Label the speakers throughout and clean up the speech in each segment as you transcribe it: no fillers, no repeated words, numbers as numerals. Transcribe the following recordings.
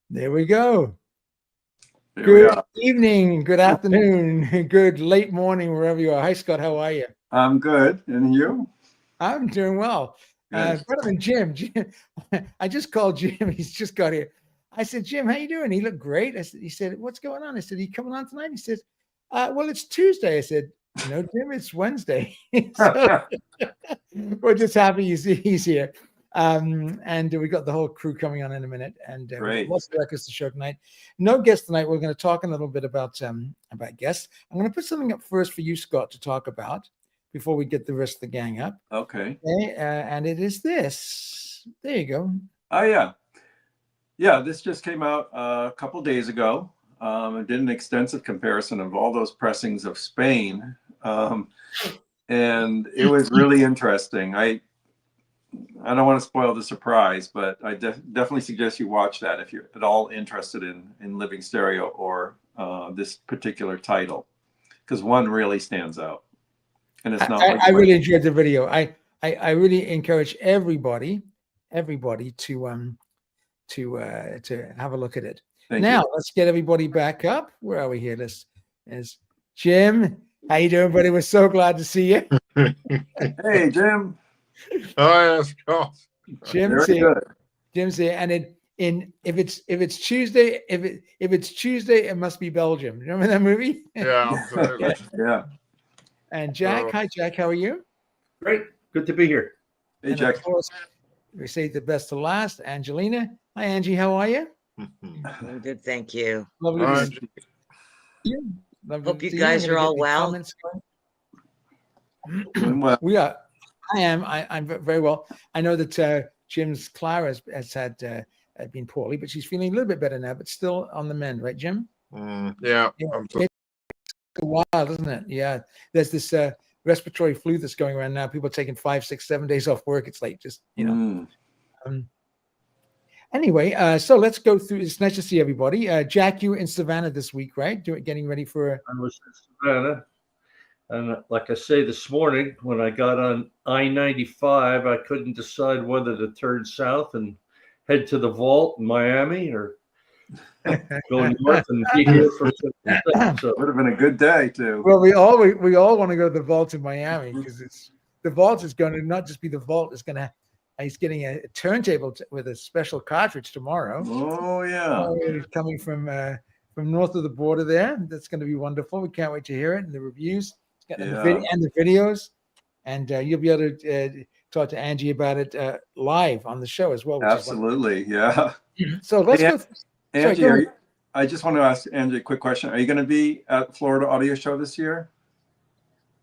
Speaker 1: There we go.
Speaker 2: Here we
Speaker 1: Good
Speaker 2: are.
Speaker 1: evening, good afternoon, good late morning, wherever you are. Hi, Scott. How are you?
Speaker 2: I'm good. And you?
Speaker 1: I'm doing well.
Speaker 2: Good.
Speaker 1: Better than Jim. I just called Jim. He's just got here. I said, Jim, how you doing? He looked great. He said, what's going on? I said, you coming on tonight? He said, well, it's Tuesday. I said, no, Jim, it's Wednesday. So we're just happy he's here. And we got the whole crew coming on in a minute, and we've got
Speaker 2: Great.
Speaker 1: lots of records to show tonight. No guests tonight. We're going to talk a little bit about guests. I'm going to put something up first for you, Scott, to talk about before we get the rest of the gang up.
Speaker 2: Okay.
Speaker 1: And it is this. There you go.
Speaker 2: Oh, yeah. Yeah, this just came out a couple days ago. I did an extensive comparison of all those pressings of Spain. And it was really interesting. I don't want to spoil the surprise, but I definitely suggest you watch that if you're at all interested in living stereo or this particular title, because one really stands out. And it's not
Speaker 1: I really enjoyed the video. I really encourage everybody to have a look at it.
Speaker 2: Thank
Speaker 1: now
Speaker 2: you.
Speaker 1: let's get everybody back up. Where are we here? There's Jim. How you doing, buddy? We're so glad to see you.
Speaker 2: Hey, Jim.
Speaker 3: Oh, yes, Scott.
Speaker 1: Jim's
Speaker 2: Very
Speaker 1: here.
Speaker 2: good.
Speaker 1: Jim's here. And if it's Tuesday, if it's Tuesday, it must be Belgium. Remember that movie?
Speaker 3: Yeah, absolutely.
Speaker 2: Yeah.
Speaker 1: And Jack, hi Jack, how are you?
Speaker 4: Great. Good to be here.
Speaker 2: Hey,
Speaker 1: And
Speaker 2: Jack.
Speaker 1: of course, we say the best to last. Angelina. Hi Angie, how are you?
Speaker 5: I'm good, thank you.
Speaker 1: Lovely
Speaker 3: All
Speaker 1: to
Speaker 3: right.
Speaker 1: see you. Lovely
Speaker 5: Hope
Speaker 1: to
Speaker 5: you
Speaker 1: see
Speaker 5: guys
Speaker 1: I'm gonna
Speaker 5: are
Speaker 1: get
Speaker 5: all
Speaker 1: the
Speaker 5: well.
Speaker 1: comments going.
Speaker 2: Doing well.
Speaker 1: We are. I am. I'm very well. I know that Jim's Clara has had been poorly, but she's feeling a little bit better now, but still on the mend, right, Jim?
Speaker 3: Yeah,
Speaker 1: Yeah.
Speaker 3: absolutely.
Speaker 1: It's a while, isn't it? Yeah. There's this respiratory flu that's going around now. People are taking 5, 6, 7 days off work. It's like just Anyway, so let's go through. It's nice to see everybody. Jack, you were in Savannah this week, right? Getting ready for.
Speaker 4: I was in Savannah. And like I say this morning, when I got on I-95, I couldn't decide whether to turn south and head to the vault in Miami or go north and be here for something. So
Speaker 2: Would have been a good day too.
Speaker 1: Well, we all want to go to the vault in Miami because the vault is going to not just be the vault. It's going to. He's getting a turntable with a special cartridge tomorrow.
Speaker 2: Oh yeah.
Speaker 1: Coming from north of the border there. That's going to be wonderful. We can't wait to hear it and the reviews and the videos. And you'll be able to talk to Angie about it live on the show as well.
Speaker 2: Absolutely. Yeah.
Speaker 1: So let's
Speaker 2: Hey,
Speaker 1: go.
Speaker 2: Angie, I just want to ask Angie a quick question. Are you going to be at Florida Audio Show this year?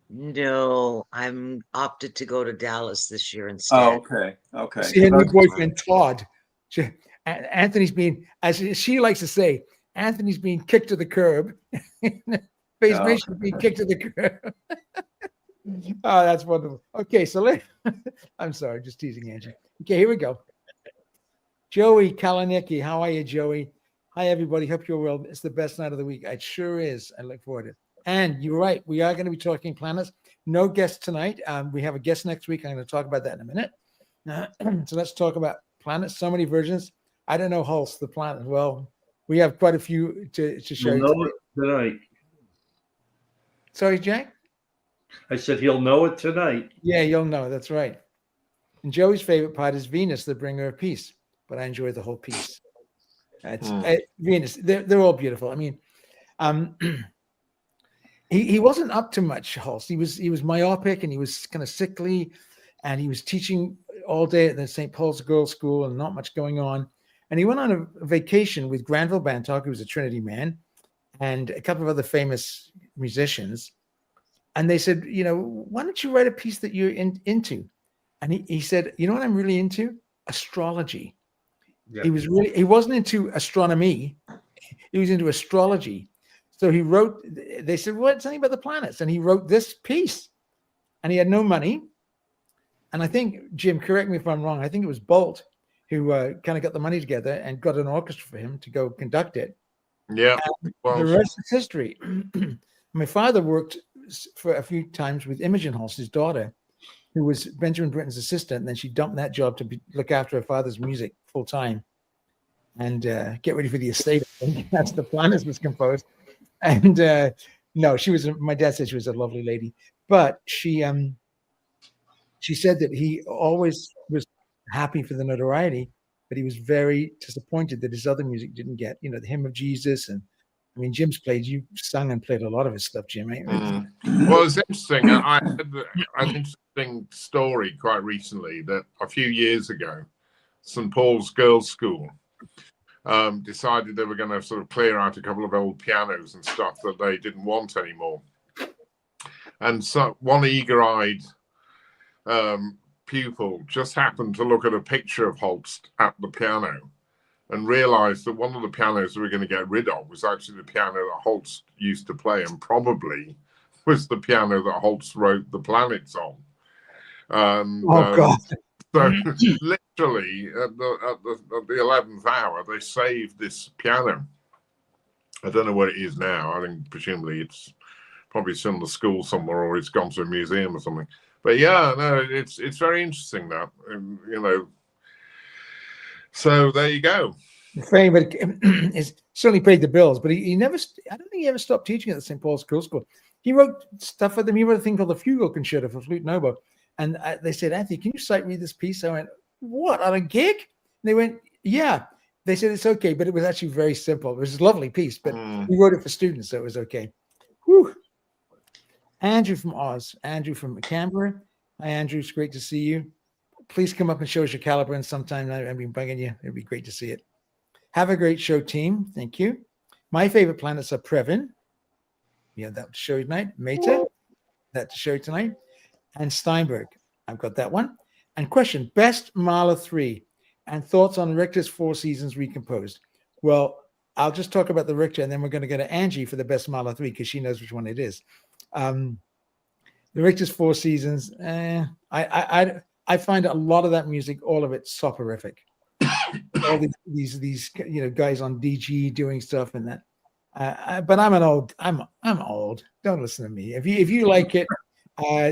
Speaker 5: No, I'm opted to go to Dallas this year instead.
Speaker 2: Oh, okay. Okay.
Speaker 1: See her new boyfriend, Todd. Anthony's being, as she likes to say, Anthony's being kicked to the curb. Basically being kicked to the curb. Oh, that's wonderful. Okay, so I'm sorry, just teasing Angie. Okay, here we go. Joey Kalinicki, how are you, Joey? Hi, everybody. Hope you're well. It's the best night of the week. It sure is. I look forward to it. And you're right. We are going to be talking planets. No guests tonight. We have a guest next week. I'm going to talk about that in a minute. So let's talk about planets. So many versions. I don't know Holst, the planet. Well, we have quite a few to show you
Speaker 4: tonight.
Speaker 1: Sorry, Jack?
Speaker 4: I said he'll know it tonight.
Speaker 1: Yeah, you'll know. That's right. And Joey's favorite part is Venus, the bringer of peace. But I enjoy the whole piece. Venus. They're all beautiful. I mean, he wasn't up to much, Holst. He was myopic and he was kind of sickly, and he was teaching all day at the St. Paul's Girls' School and not much going on. And he went on a vacation with Granville Bantock, who was a Trinity man, and a couple of other famous musicians. And they said, why don't you write a piece that you're into? And he said, you know what I'm really into? Astrology. Yeah. He wasn't into astronomy. He was into astrology. So he wrote, they said, well, it's something about the planets. And he wrote this piece, and he had no money. And I think, Jim, correct me if I'm wrong, I think it was Bolt who kind of got the money together and got an orchestra for him to go conduct it.
Speaker 3: Yeah.
Speaker 1: Well, the rest is history. My father worked for a few times with Imogen Holst, his daughter, who was Benjamin Britten's assistant. And then she dumped that job to look after her father's music full time. and get ready for the estate. I think that's the plan as was composed. And no, my dad said she was a lovely lady, but she said that he always was happy for the notoriety, but he was very disappointed that his other music didn't get, the Hymn of Jesus. And I mean, you sung and played a lot of his stuff, Jim, right?
Speaker 3: Well, it's interesting. I had an interesting story quite recently that a few years ago, St. Paul's Girls' School decided they were going to sort of clear out a couple of old pianos and stuff that they didn't want anymore. And so one eager-eyed pupil just happened to look at a picture of Holst at the piano and realized that one of the pianos we were going to get rid of was actually the piano that Holst used to play, and probably was the piano that Holst wrote The Planets on.
Speaker 1: God.
Speaker 3: So literally at the 11th hour, they saved this piano. I don't know what it is now. I think presumably it's probably still in the school somewhere, or it's gone to a museum or something. But yeah, no, it's very interesting that, So there you go.
Speaker 1: Fame, but it's certainly paid the bills. But he never. I don't think he ever stopped teaching at the St. Paul's Girls' School. He wrote stuff for them. He wrote a thing called the Fugal Concerto for flute and oboe. And they said, Anthony, can you sight read this piece? I went, what, on a gig? And they went, yeah. They said it's okay, but it was actually very simple. It was a lovely piece, but he wrote it for students, so it was okay. Whew. Andrew from Oz, Andrew from Canberra. Hi, Andrew. It's great to see you. Please come up and show us your calibrant sometime. I've been bugging you. It'd be great to see it. Have a great show, team. Thank you. My favorite planets are Previn. Yeah, that to show you tonight. Meta, that to show you tonight. And Steinberg. I've got that one. And question, best Mahler 3 and thoughts on Richter's Four Seasons recomposed. Well, I'll just talk about the Richter, and then we're going to go to Angie for the best Mahler 3 because she knows which one it is. The Richter's Four Seasons, I find a lot of that music, all of it, soporific. All these guys on DG doing stuff and that. But I'm old. Don't listen to me. If you like it,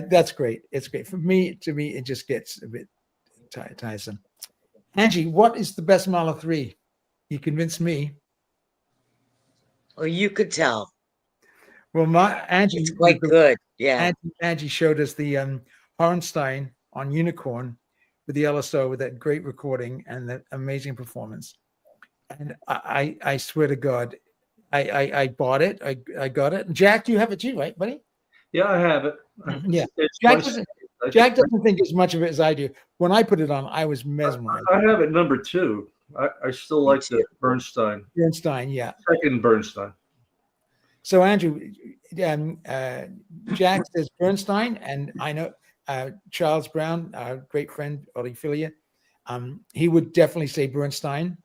Speaker 1: that's great. It's great. To me, it just gets a bit tiresome. Angie, what is the best Mahler 3? You convinced me.
Speaker 5: Well, you could tell.
Speaker 1: Well, Angie,
Speaker 5: it's quite good. Yeah.
Speaker 1: Angie showed us the Hornstein on Unicorn with the LSO with that great recording and that amazing performance. And I swear to God, I bought it. I got it. Jack, you have it too, right, buddy?
Speaker 4: Yeah, I have it.
Speaker 1: Yeah. Jack doesn't think as much of it as I do. When I put it on, I was mesmerized.
Speaker 4: I have it number 2. I still like the Bernstein.
Speaker 1: Bernstein, yeah.
Speaker 4: Second Bernstein.
Speaker 1: So Andrew, Jack says Bernstein, and I know Charles Brown, our great friend, Oliphilia, he would definitely say Bernstein.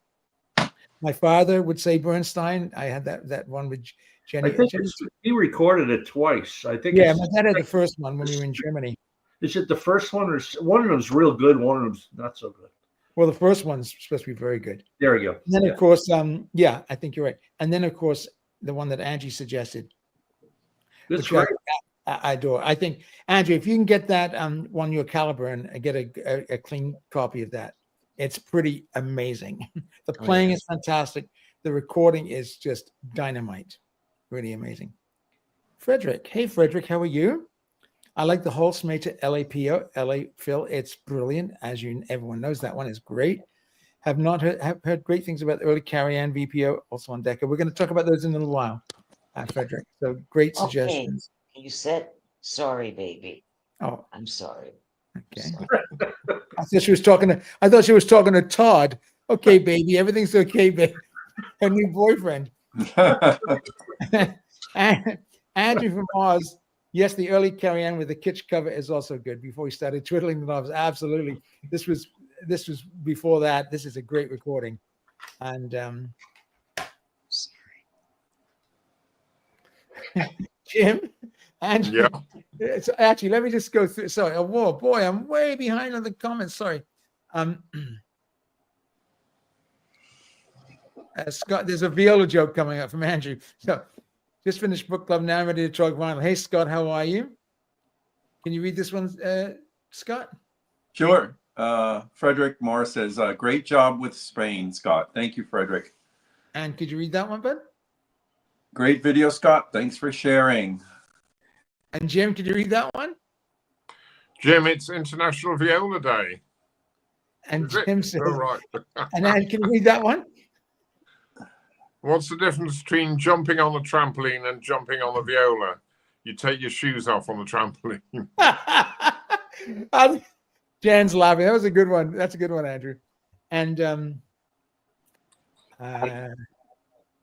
Speaker 1: My father would say Bernstein. I had that one with Jenny.
Speaker 4: I think he recorded it twice. I think.
Speaker 1: Yeah, my dad had the first one when we were in Germany.
Speaker 4: Is it the first one, or one of them's real good, one of them's not so good?
Speaker 1: Well, the first one's supposed to be very good.
Speaker 4: There we go.
Speaker 1: And then, of course, I think you're right. And then, of course, the one that Angie suggested.
Speaker 4: That's right.
Speaker 1: I adore. I think, Andrew, if you can get that on your caliber and get a clean copy of that, it's pretty amazing. The playing is fantastic. The recording is just dynamite. Really amazing. Frederick. Hey, Frederick, how are you? I like the Holst Major LAPO, LA Phil. It's brilliant. As everyone knows, that one is great. Have heard great things about the early Carrie-Ann VPO, also on Decca. We're going to talk about those in a little while, Frederick. So great suggestions.
Speaker 5: Okay. You said sorry, baby.
Speaker 1: Oh,
Speaker 5: I'm sorry.
Speaker 1: Okay. I thought she was talking to Todd. Okay, baby, everything's okay, baby. Her new boyfriend. Andrew from Oz. Yes, the early Carrie-Ann with the kitsch cover is also good. Before we started twiddling the knobs, absolutely. This was before that. This is a great recording, and Jim. And
Speaker 3: yeah,
Speaker 1: so actually, let me just go through. Sorry, boy, I'm way behind on the comments. Sorry. Scott, there's a viola joke coming up from Andrew. So, just finished book club now. I'm ready to talk vinyl. Hey, Scott, how are you? Can you read this one, Scott?
Speaker 2: Sure. Frederick Moore says, great job with Spain, Scott. Thank you, Frederick.
Speaker 1: And could you read that one, bud?
Speaker 2: Great video, Scott. Thanks for sharing.
Speaker 1: And Jim, could you read that one?
Speaker 3: Jim, it's International Viola Day.
Speaker 1: And
Speaker 3: Is it?
Speaker 1: Jim says,
Speaker 3: Oh, right.
Speaker 1: and Anne, can you read that one?
Speaker 3: What's the difference between jumping on the trampoline and jumping on the viola? You take your shoes off on the trampoline.
Speaker 1: Jan's laughing. That was a good one. That's a good one, Andrew. And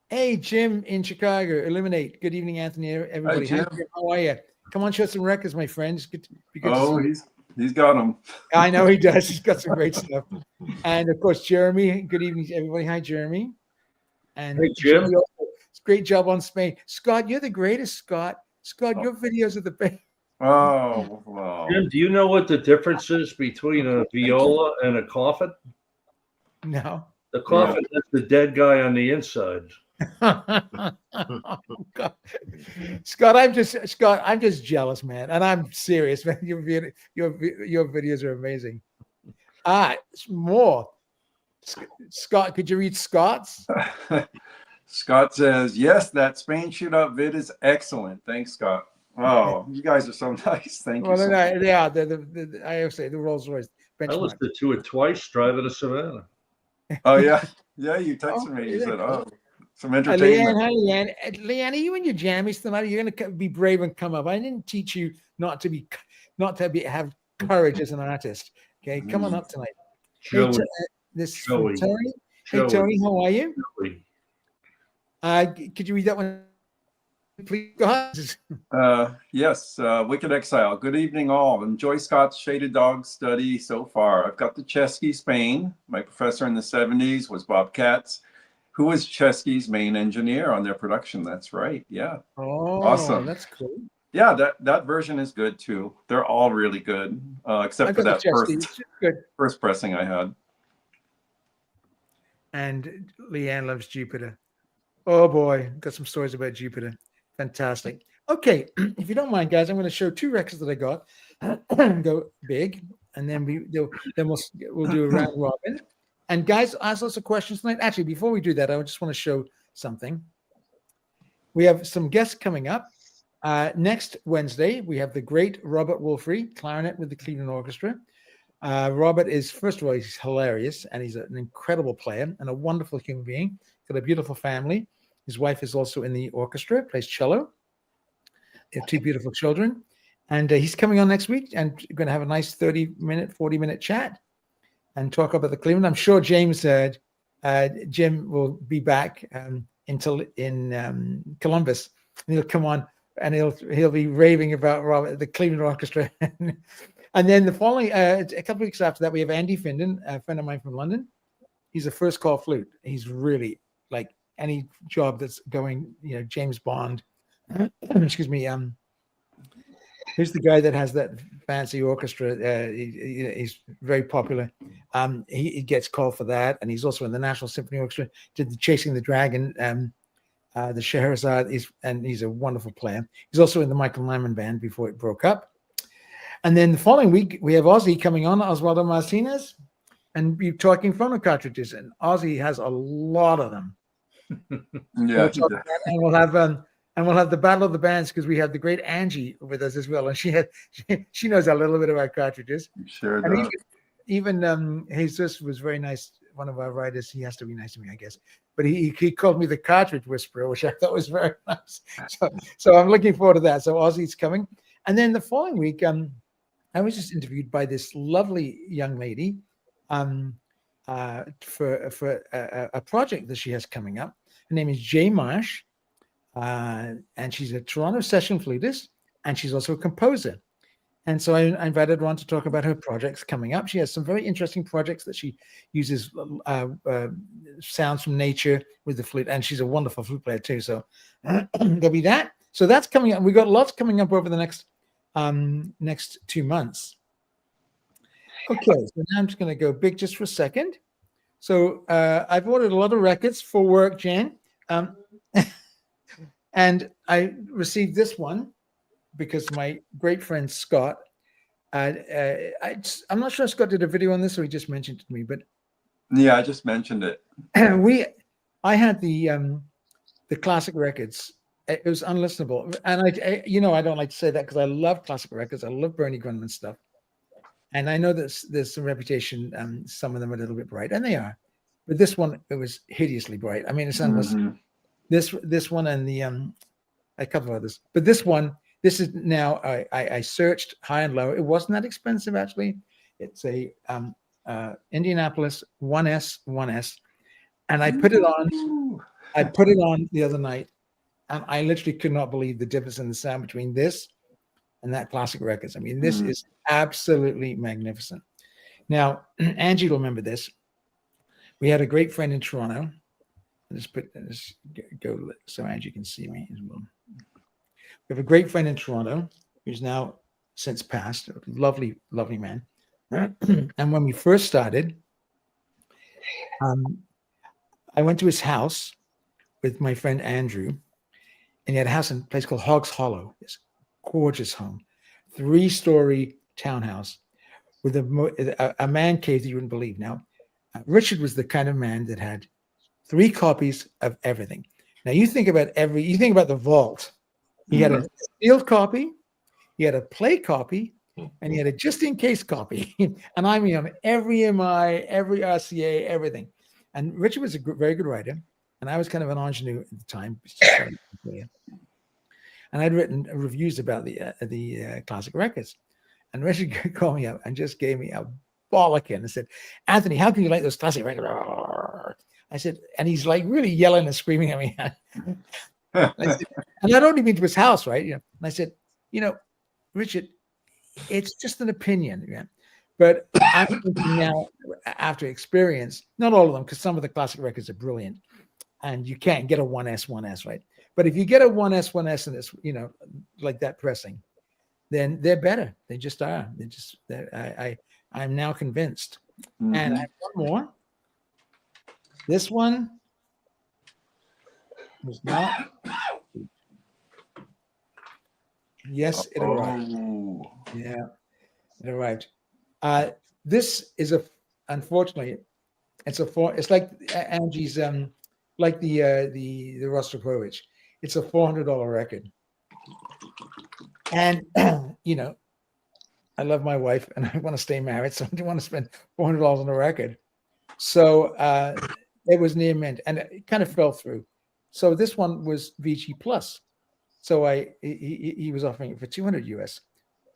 Speaker 1: hey, Jim in Chicago, Illuminate. Good evening, Anthony. Everybody.
Speaker 2: Hi, Jim.
Speaker 1: How are you? Come on, show some records, my friend. It's good to be good to see you.
Speaker 2: He's got them.
Speaker 1: I know he does. He's got some great stuff. And of course, Jeremy. Good evening, everybody. Hi, Jeremy. And
Speaker 4: Hey, Jim.
Speaker 1: Great job on Spain. Scott, you're the greatest, Scott. Scott, your videos are the best.
Speaker 2: Oh, wow.
Speaker 4: Jim, do you know what the difference is between a viola and a coffin?
Speaker 1: No.
Speaker 4: The coffin has the dead guy on the inside.
Speaker 1: Oh, God. Scott, I'm just jealous, man, and I'm serious, man. Your videos are amazing. More. Scott, could you read Scott's?
Speaker 2: Scott says, yes, that Spain shootout vid is excellent. Thanks, Scott. Oh, you guys are so nice. Thank you.
Speaker 1: Well,
Speaker 2: So much.
Speaker 1: they are. I always say the Rolls Royce
Speaker 4: I
Speaker 1: benchmark.
Speaker 4: listened to it twice driving to Savannah.
Speaker 2: Oh, yeah. Yeah, you texted me. You said, some entertainment.
Speaker 1: Leanne, are you in your jammies tonight? You're going to be brave and come up. I didn't teach you not to have courage as an artist. Okay, come on up tonight.
Speaker 4: Joey.
Speaker 1: Hey, this is from
Speaker 4: Joey.
Speaker 1: Tony.
Speaker 4: Joey.
Speaker 1: Hey, Tony, how are you?
Speaker 4: Joey.
Speaker 1: Could you read that one, please? Go ahead.
Speaker 2: Yes, Wicked Exile. Good evening, all. Enjoy Scott's Shaded Dog study so far. I've got the Chesky Spain. My professor in the 70s was Bob Katz, who was Chesky's main engineer on their production. That's right. Yeah.
Speaker 1: Oh,
Speaker 2: Awesome.
Speaker 1: That's cool.
Speaker 2: Yeah, that version is good too. They're all really good, except for that first pressing I had.
Speaker 1: And Leanne loves Jupiter. Oh boy, got some stories about Jupiter. Fantastic. Okay, if you don't mind, guys, I'm going to show two records that I got. Go big, and then we'll do a round robin. And guys, ask lots of questions tonight. Actually, before we do that, I just want to show something. We have some guests coming up. Next Wednesday, we have the great Robert Wolfrey, clarinet with the Cleveland Orchestra. Robert is, first of all, he's hilarious, and he's an incredible player and a wonderful human being. Got a beautiful family. His wife is also in the orchestra, plays cello. They have two beautiful children. And he's coming on next week, and we're going to have a nice 30-minute, 40-minute chat and talk about the Cleveland. I'm sure Jim will be back in Columbus, and he'll come on and he'll be raving about Robert, the Cleveland Orchestra. And then the following, a couple of weeks after that, we have Andy Finden, a friend of mine from London. He's a first call flute. He's really like any job that's going, James Bond. Excuse me. Who's the guy that has that fancy orchestra? He's very popular. He gets called for that, and he's also in the National Symphony Orchestra. Did the Chasing the Dragon, the Scheherazade. He's a wonderful player. He's also in the Michael Nyman band before it broke up. And then the following week, we have Ozzy coming on, Osvaldo Martinez, and be talking phono cartridges. And Ozzy has a lot of them.
Speaker 2: Yeah,
Speaker 1: and we'll have the Battle of the Bands, because we have the great Angie with us as well, and she knows a little bit about cartridges.
Speaker 2: Sure
Speaker 1: and
Speaker 2: does.
Speaker 1: even Jesus was very nice. One of our writers, he has to be nice to me, I guess. But he called me the cartridge whisperer, which I thought was very nice. So I'm looking forward to that. So Ozzy's coming, and then the following week, I was just interviewed by this lovely young lady for a project that she has coming up. Her name is Jay Marsh, and she's a Toronto session flutist, and she's also a composer. And so I invited her on to talk about her projects coming up. She has some very interesting projects that she uses sounds from nature with the flute, and she's a wonderful flute player too. So there'll be that. So that's coming up. We've got lots coming up over the next 2 months. Okay, so now I'm just going to go big just for a second. So I've ordered a lot of records for work, Jan. And I received this one because my great friend Scott I'm not sure Scott did a video on this, or he just mentioned it to me, but
Speaker 2: Yeah, I just mentioned it.
Speaker 1: I had the classic records. It was unlistenable, and I don't like to say that because I love classic records. I love Bernie Grundman stuff, and I know there's some reputation. Some of them are a little bit bright, and they are, but this one, it was hideously bright. I mean, it's unlistenable. This one and the a couple of others, but this is now. I searched high and low. It wasn't that expensive actually. It's a Indianapolis 1S, and I put it on. I put it on the other night, and I literally could not believe the difference in the sound between this and that classic records. I mean, this is absolutely magnificent. Now, Angie will remember this. We had a great friend in Toronto. Let's go so Angie can see me as well. We have a great friend in Toronto who's now since passed. A lovely, lovely man. And when we first started, I went to his house with my friend Andrew, and he had a house in a place called Hogs Hollow. This gorgeous home, 3-story townhouse with a man cave that you wouldn't believe. Now, Richard was the kind of man that had 3 copies of everything. Now you think about the vault. He had a sealed copy, he had a play copy, and he had a just in case copy. And I mean, every MI, every RCA, everything. And Richard was a very good writer, and I was kind of an ingenue at the time. And I'd written reviews about the classic records. And Richard called me up and just gave me a bollocking and said, "Anthony, how can you like those classic records?" I said, and he's like really yelling and screaming at me. And I'd only been to his house, right? And I said, Richard, it's just an opinion, yeah. But I'm thinking now, after experience, not all of them, because some of the classic records are brilliant, and you can't get a 1S, right? But if you get a 1S, and it's like that pressing, then they're better. They just are. I'm now convinced. And I have one more. This one was not. Yes, it arrived. Yeah, it arrived. This is unfortunately, it's like Angie's like the Rostropovich. It's a $400 record, and I love my wife and I want to stay married, so I didn't want to spend $400 on a record. So it was near mint, and it kind of fell through. So this one was VG Plus. So he was offering it for $200 US.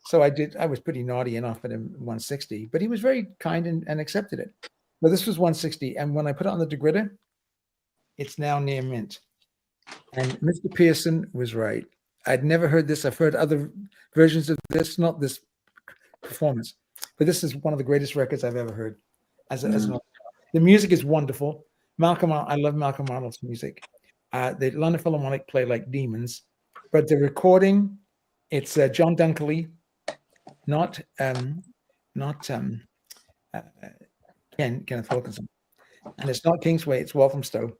Speaker 1: So I was pretty naughty and offered him 160, but he was very kind and accepted it. But this was 160, and when I put it on the degritter, it's now near mint. And Mr. Pearson was right. I'd never heard this. I've heard other versions of this, not this performance, but this is one of the greatest records I've ever heard. The music is wonderful. I love Malcolm Arnold's music. The London Philharmonic play like demons, but the recording, it's John Dunkley, not Kenneth Wilkinson, and it's not Kingsway, it's Walthamstow,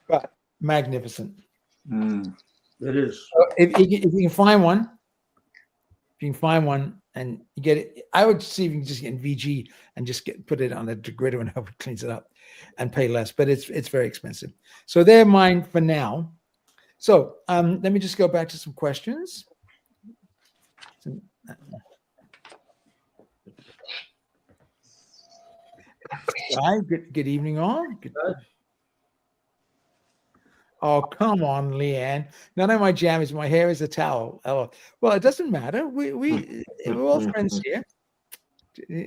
Speaker 1: but magnificent.
Speaker 4: It is.
Speaker 1: So if you can find one, and you get it, I would see if you can just get in VG and just put it on a degritter and hope it cleans it up and pay less, but it's very expensive. So they're mine for now. So let me just go back to some questions. Hi, good evening all. Oh, come on, Leanne. None of my jammies. My hair is a towel. Oh, well, it doesn't matter. We're all friends here.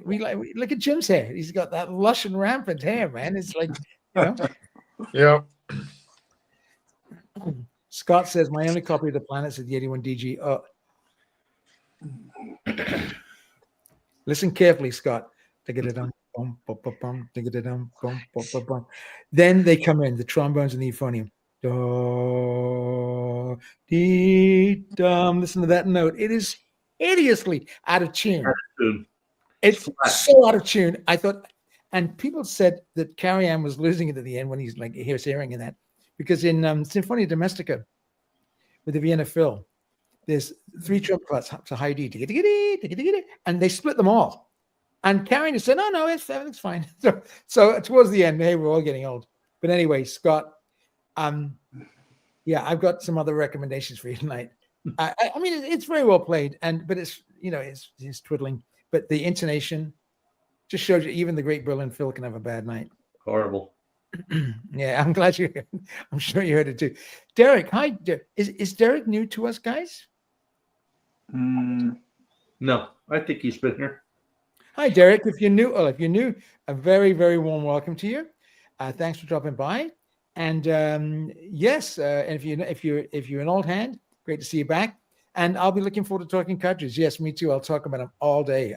Speaker 1: We look at Jim's hair. He's got that lush and rampant hair, man. It's like,
Speaker 3: Yeah.
Speaker 1: Scott says my only copy of the Planets is the 81 DG. Oh. Listen carefully, Scott. Then they come in, the trombones and the euphonium. Do, dee, dum. Listen to that note. It is hideously out of tune. It's so out of tune. I thought, and people said that Carrie-Anne was losing it at the end when he's like hearing in that, because in Sinfonia Domestica with the Vienna Phil, there's 3 trumpet parts to high D, and they split them all. And Karen said, no, everything's fine. So towards the end, hey, we're all getting old. But anyway, Scott, yeah, I've got some other recommendations for you tonight. I mean, it's very well played, but it's, it's twiddling, but the intonation just shows you even the great Berlin Phil can have a bad night.
Speaker 4: Horrible.
Speaker 1: Yeah, I'm glad you. I'm sure you heard it too. Derek, hi. Is Derek new to us, guys?
Speaker 4: No, I think he's been here.
Speaker 1: Hi, Derek. If you're new, a very, very warm welcome to you. Thanks for dropping by. And yes, and if you're an old hand, great to see you back. And I'll be looking forward to talking cartridges. Yes, me too. I'll talk about them all day.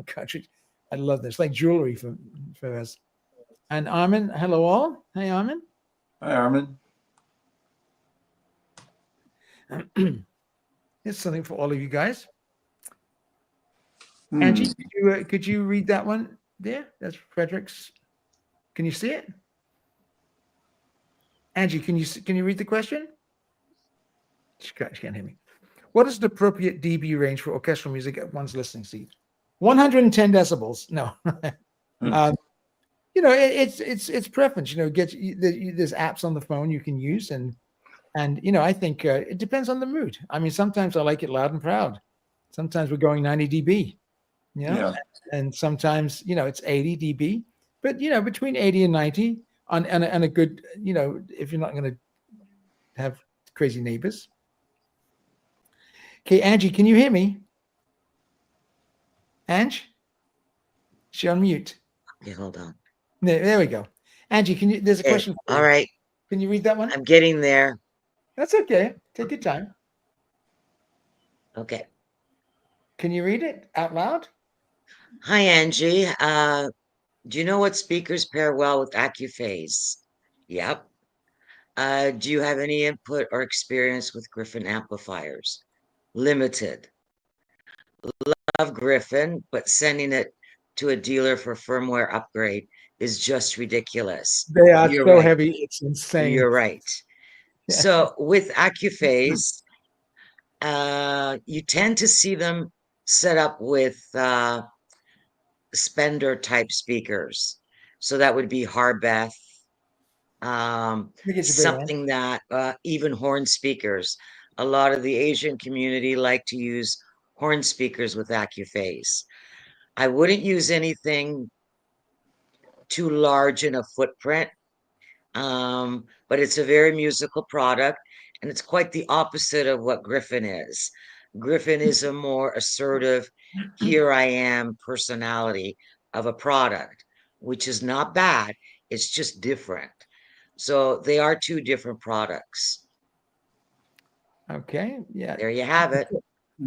Speaker 1: Cartridge. I love this. Like jewelry for us. And Armin, hello all. Hey, Armin.
Speaker 2: Hi, Armin.
Speaker 1: Here's something for all of you guys. Angie, could you read that one there? That's Frederick's. Can you see it? Angie, can you read the question? She can't hear me. What is the appropriate dB range for orchestral music at one's listening seat? 110 decibels. No. It's preference. There's apps on the phone you can use, and I think it depends on the mood. I mean, sometimes I like it loud and proud. Sometimes we're going 90 dB.
Speaker 2: Yeah.
Speaker 1: And sometimes it's 80 dB. But between 80 and 90 on a good, if you're not going to have crazy neighbors. Okay, Angie, can you hear me? Ange? She on mute.
Speaker 5: Okay, hold on.
Speaker 1: There we go. Angie, there's a question for you.
Speaker 5: All right.
Speaker 1: Can you read that one?
Speaker 5: I'm getting there.
Speaker 1: That's okay. Take your time.
Speaker 5: Okay.
Speaker 1: Can you read it out loud?
Speaker 5: Hi, Angie. Do you know what speakers pair well with AccuPhase? Yep. Do you have any input or experience with Griffin amplifiers? Limited. Love Griffin, but sending it to a dealer for firmware upgrade is just ridiculous.
Speaker 1: They are
Speaker 5: You're
Speaker 1: so
Speaker 5: right.
Speaker 1: heavy. It's insane.
Speaker 5: You're right.
Speaker 1: Yeah.
Speaker 5: So with AccuPhase, you tend to see them set up with Spender type speakers. So that would be Harbeth, something that even horn speakers. A lot of the Asian community like to use horn speakers with AccuPhase. I wouldn't use anything too large in a footprint, but it's a very musical product, and it's quite the opposite of what Griffin is. Griffin is a more assertive, here I am personality of a product, which is not bad. It's just different. So they are two different products.
Speaker 1: Okay. Yeah.
Speaker 5: There you have it.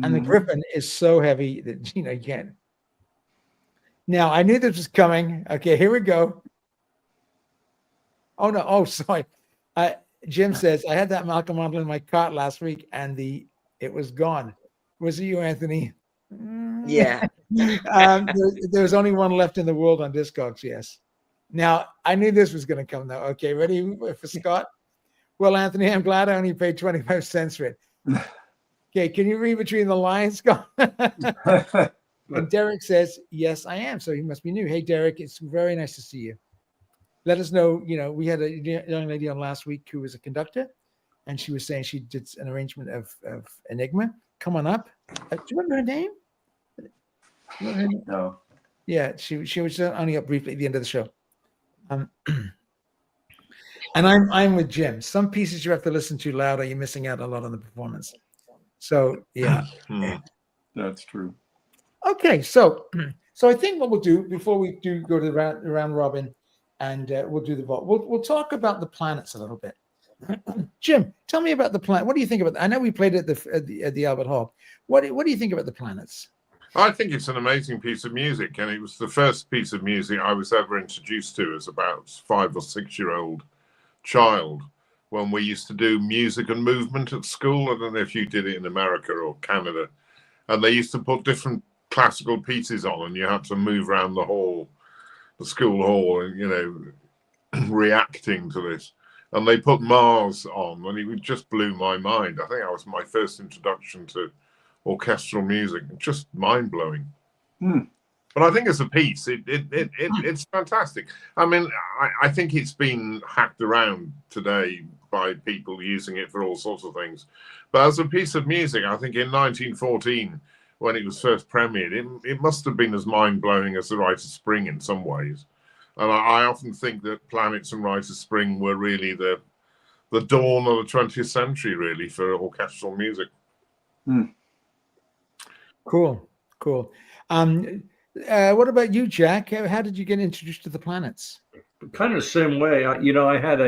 Speaker 1: And the Griffin is so heavy that you can't. Now I knew this was coming. Okay, here we go. Oh no! Oh, sorry. Jim says I had that Malcolm model in my cart last week, and it was gone. Was it you, Anthony?
Speaker 5: Yeah.
Speaker 1: There was only one left in the world on Discogs. Yes. Now I knew this was going to come though. Okay, ready for Scott? Well, Anthony, I'm glad I only paid 25 cents for it. Okay, can you read between the lines, Scott? And Derek says, yes, I am. So he must be new. Hey, Derek, it's very nice to see you. Let us know. We had a young lady on last week who was a conductor, and she was saying she did an arrangement of Enigma. Come on up. Do you remember her name?
Speaker 2: No.
Speaker 1: Yeah, she was only up briefly at the end of the show. And I'm with Jim. Some pieces you have to listen to loud, or you're missing out a lot on the performance. So yeah,
Speaker 2: that's true.
Speaker 1: Okay, so I think what we'll do before we do go to the round robin, and we'll do the vote. We'll talk about the planets a little bit. Jim, tell me about the planet. What do you think about? I know we played at the Albert Hall. What do you think about the planets?
Speaker 3: I think it's an amazing piece of music, and it was the first piece of music I was ever introduced to as about 5 or 6 year old child, when we used to do music and movement at school. I don't know if you did it in America or Canada, and they used to put different classical pieces on, and you had to move around the hall, the school hall, and reacting to this. and they put Mars on, and it just blew my mind. I think that was my first introduction to orchestral music. Just mind blowing. But I think as a piece, it's fantastic. I mean, I think it's been hacked around today by people using it for all sorts of things. But as a piece of music, I think in 1914, when it was first premiered, it must have been as mind-blowing as The Rite of Spring in some ways. And I often think that Planets and Rite of Spring were really the dawn of the 20th century, really, for orchestral music.
Speaker 1: Cool. What about you, Jack? How did you get introduced to the Planets?
Speaker 4: Kind of the same way. I had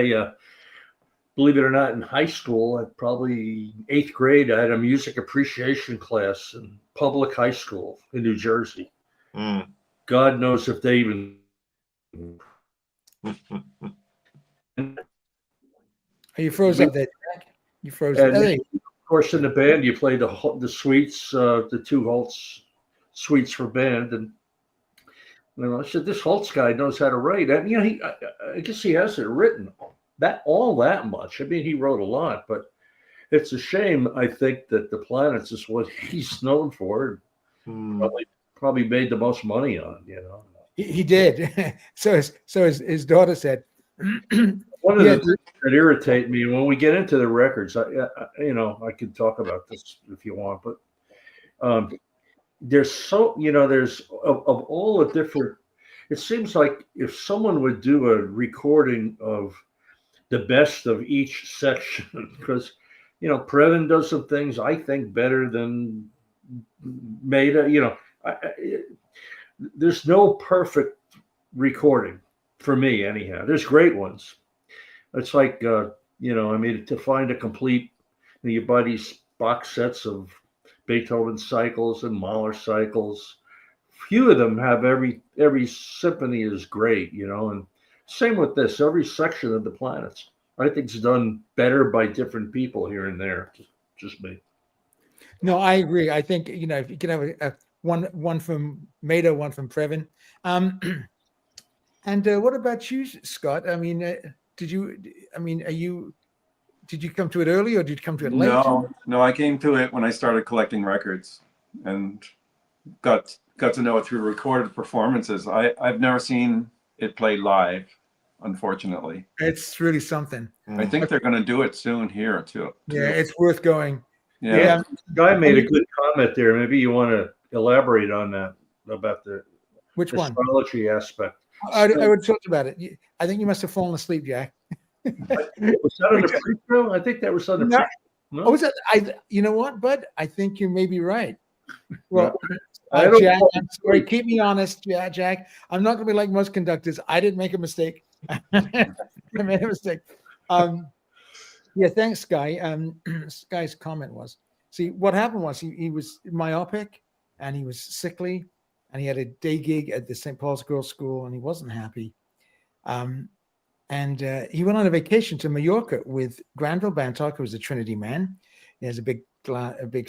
Speaker 4: believe it or not, in high school, at probably 8th grade, I had a music appreciation class in public high school in New Jersey. God knows if they even.
Speaker 1: You froze up there, Jack. You froze.
Speaker 4: And of course, in the band, you play the suites, the 2 Holst suites for band, and I said, this Holst guy knows how to write. And I guess he hasn't written all that much. I mean, he wrote a lot, but it's a shame. I think that the Planets is what he's known for. Probably made the most money on.
Speaker 1: He did. So his daughter said.
Speaker 4: One of the things that irritate me when we get into the records, I could talk about this if you want, but there's there's of all the different. It seems like if someone would do a recording of the best of each section, because Previn does some things I think better than Maida. There's no perfect recording for me, anyhow. There's great ones. It's like to find a complete, you buy these box sets of Beethoven cycles and Mahler cycles. Few of them have every symphony is great, and same with this. Every section of the Planets, I think, is done better by different people here and there. Just me.
Speaker 1: No, I agree. I think if you can have a one from Maida, one from Previn. And what about you, Scott? I mean, did you come to it early or did you come to it late?
Speaker 2: No, I came to it when I started collecting records and got to know it through recorded performances. I've never seen it played live, unfortunately.
Speaker 1: It's really something.
Speaker 2: I think they're going to do it soon here too.
Speaker 1: Yeah, it's worth going.
Speaker 2: Yeah.
Speaker 4: Guy made a good comment there. Maybe you want to elaborate on that about the astrology aspect.
Speaker 1: I would talk about it. I think you must have fallen asleep, Jack.
Speaker 4: Was that on the pre-show? I think that was on the pre-show. No?
Speaker 1: Oh, was that? You know what, Bud? I think you may be right. Well,
Speaker 4: Jack,
Speaker 1: I'm sorry. Keep me honest, Jack. I'm not going to be like most conductors. I didn't make a mistake. I made a mistake. Yeah, thanks, Guy. Guy's comment was, see, what happened was he was myopic and he was sickly and he had a day gig at the St. Paul's Girls' School and he wasn't happy. And he went on a vacation to Mallorca with Granville Bantock, who was a Trinity man. He has a big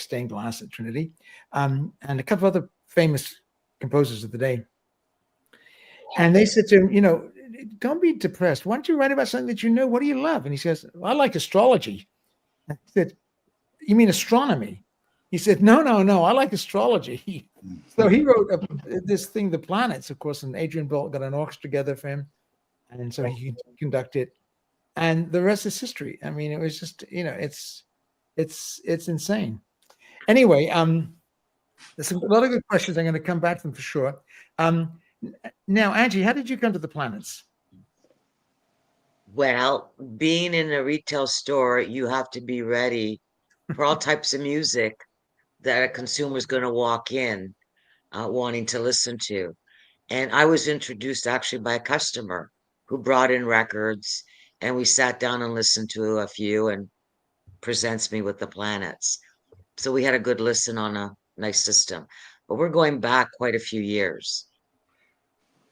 Speaker 1: stained glass at Trinity, and a couple of other famous composers of the day. And they said to him, don't be depressed. Why don't you write about something that you know? What do you love? And he says, well, I like astrology. I said, you mean astronomy? He said, no, I like astrology. So he wrote this thing, The Planets, of course, and Adrian Bolt got an orchestra together for him. And so he could conduct it. And the rest is history. I mean, it was just, it's insane. Anyway, there's a lot of good questions. I'm going to come back to them for sure. Now, Angie, how did you come to the Planets?
Speaker 5: Well, being in a retail store, you have to be ready for all types of music that a consumer is going to walk in wanting to listen to. And I was introduced actually by a customer who brought in records, and we sat down and listened to a few and presents me with the Planets. So we had a good listen on a nice system. But we're going back quite a few years.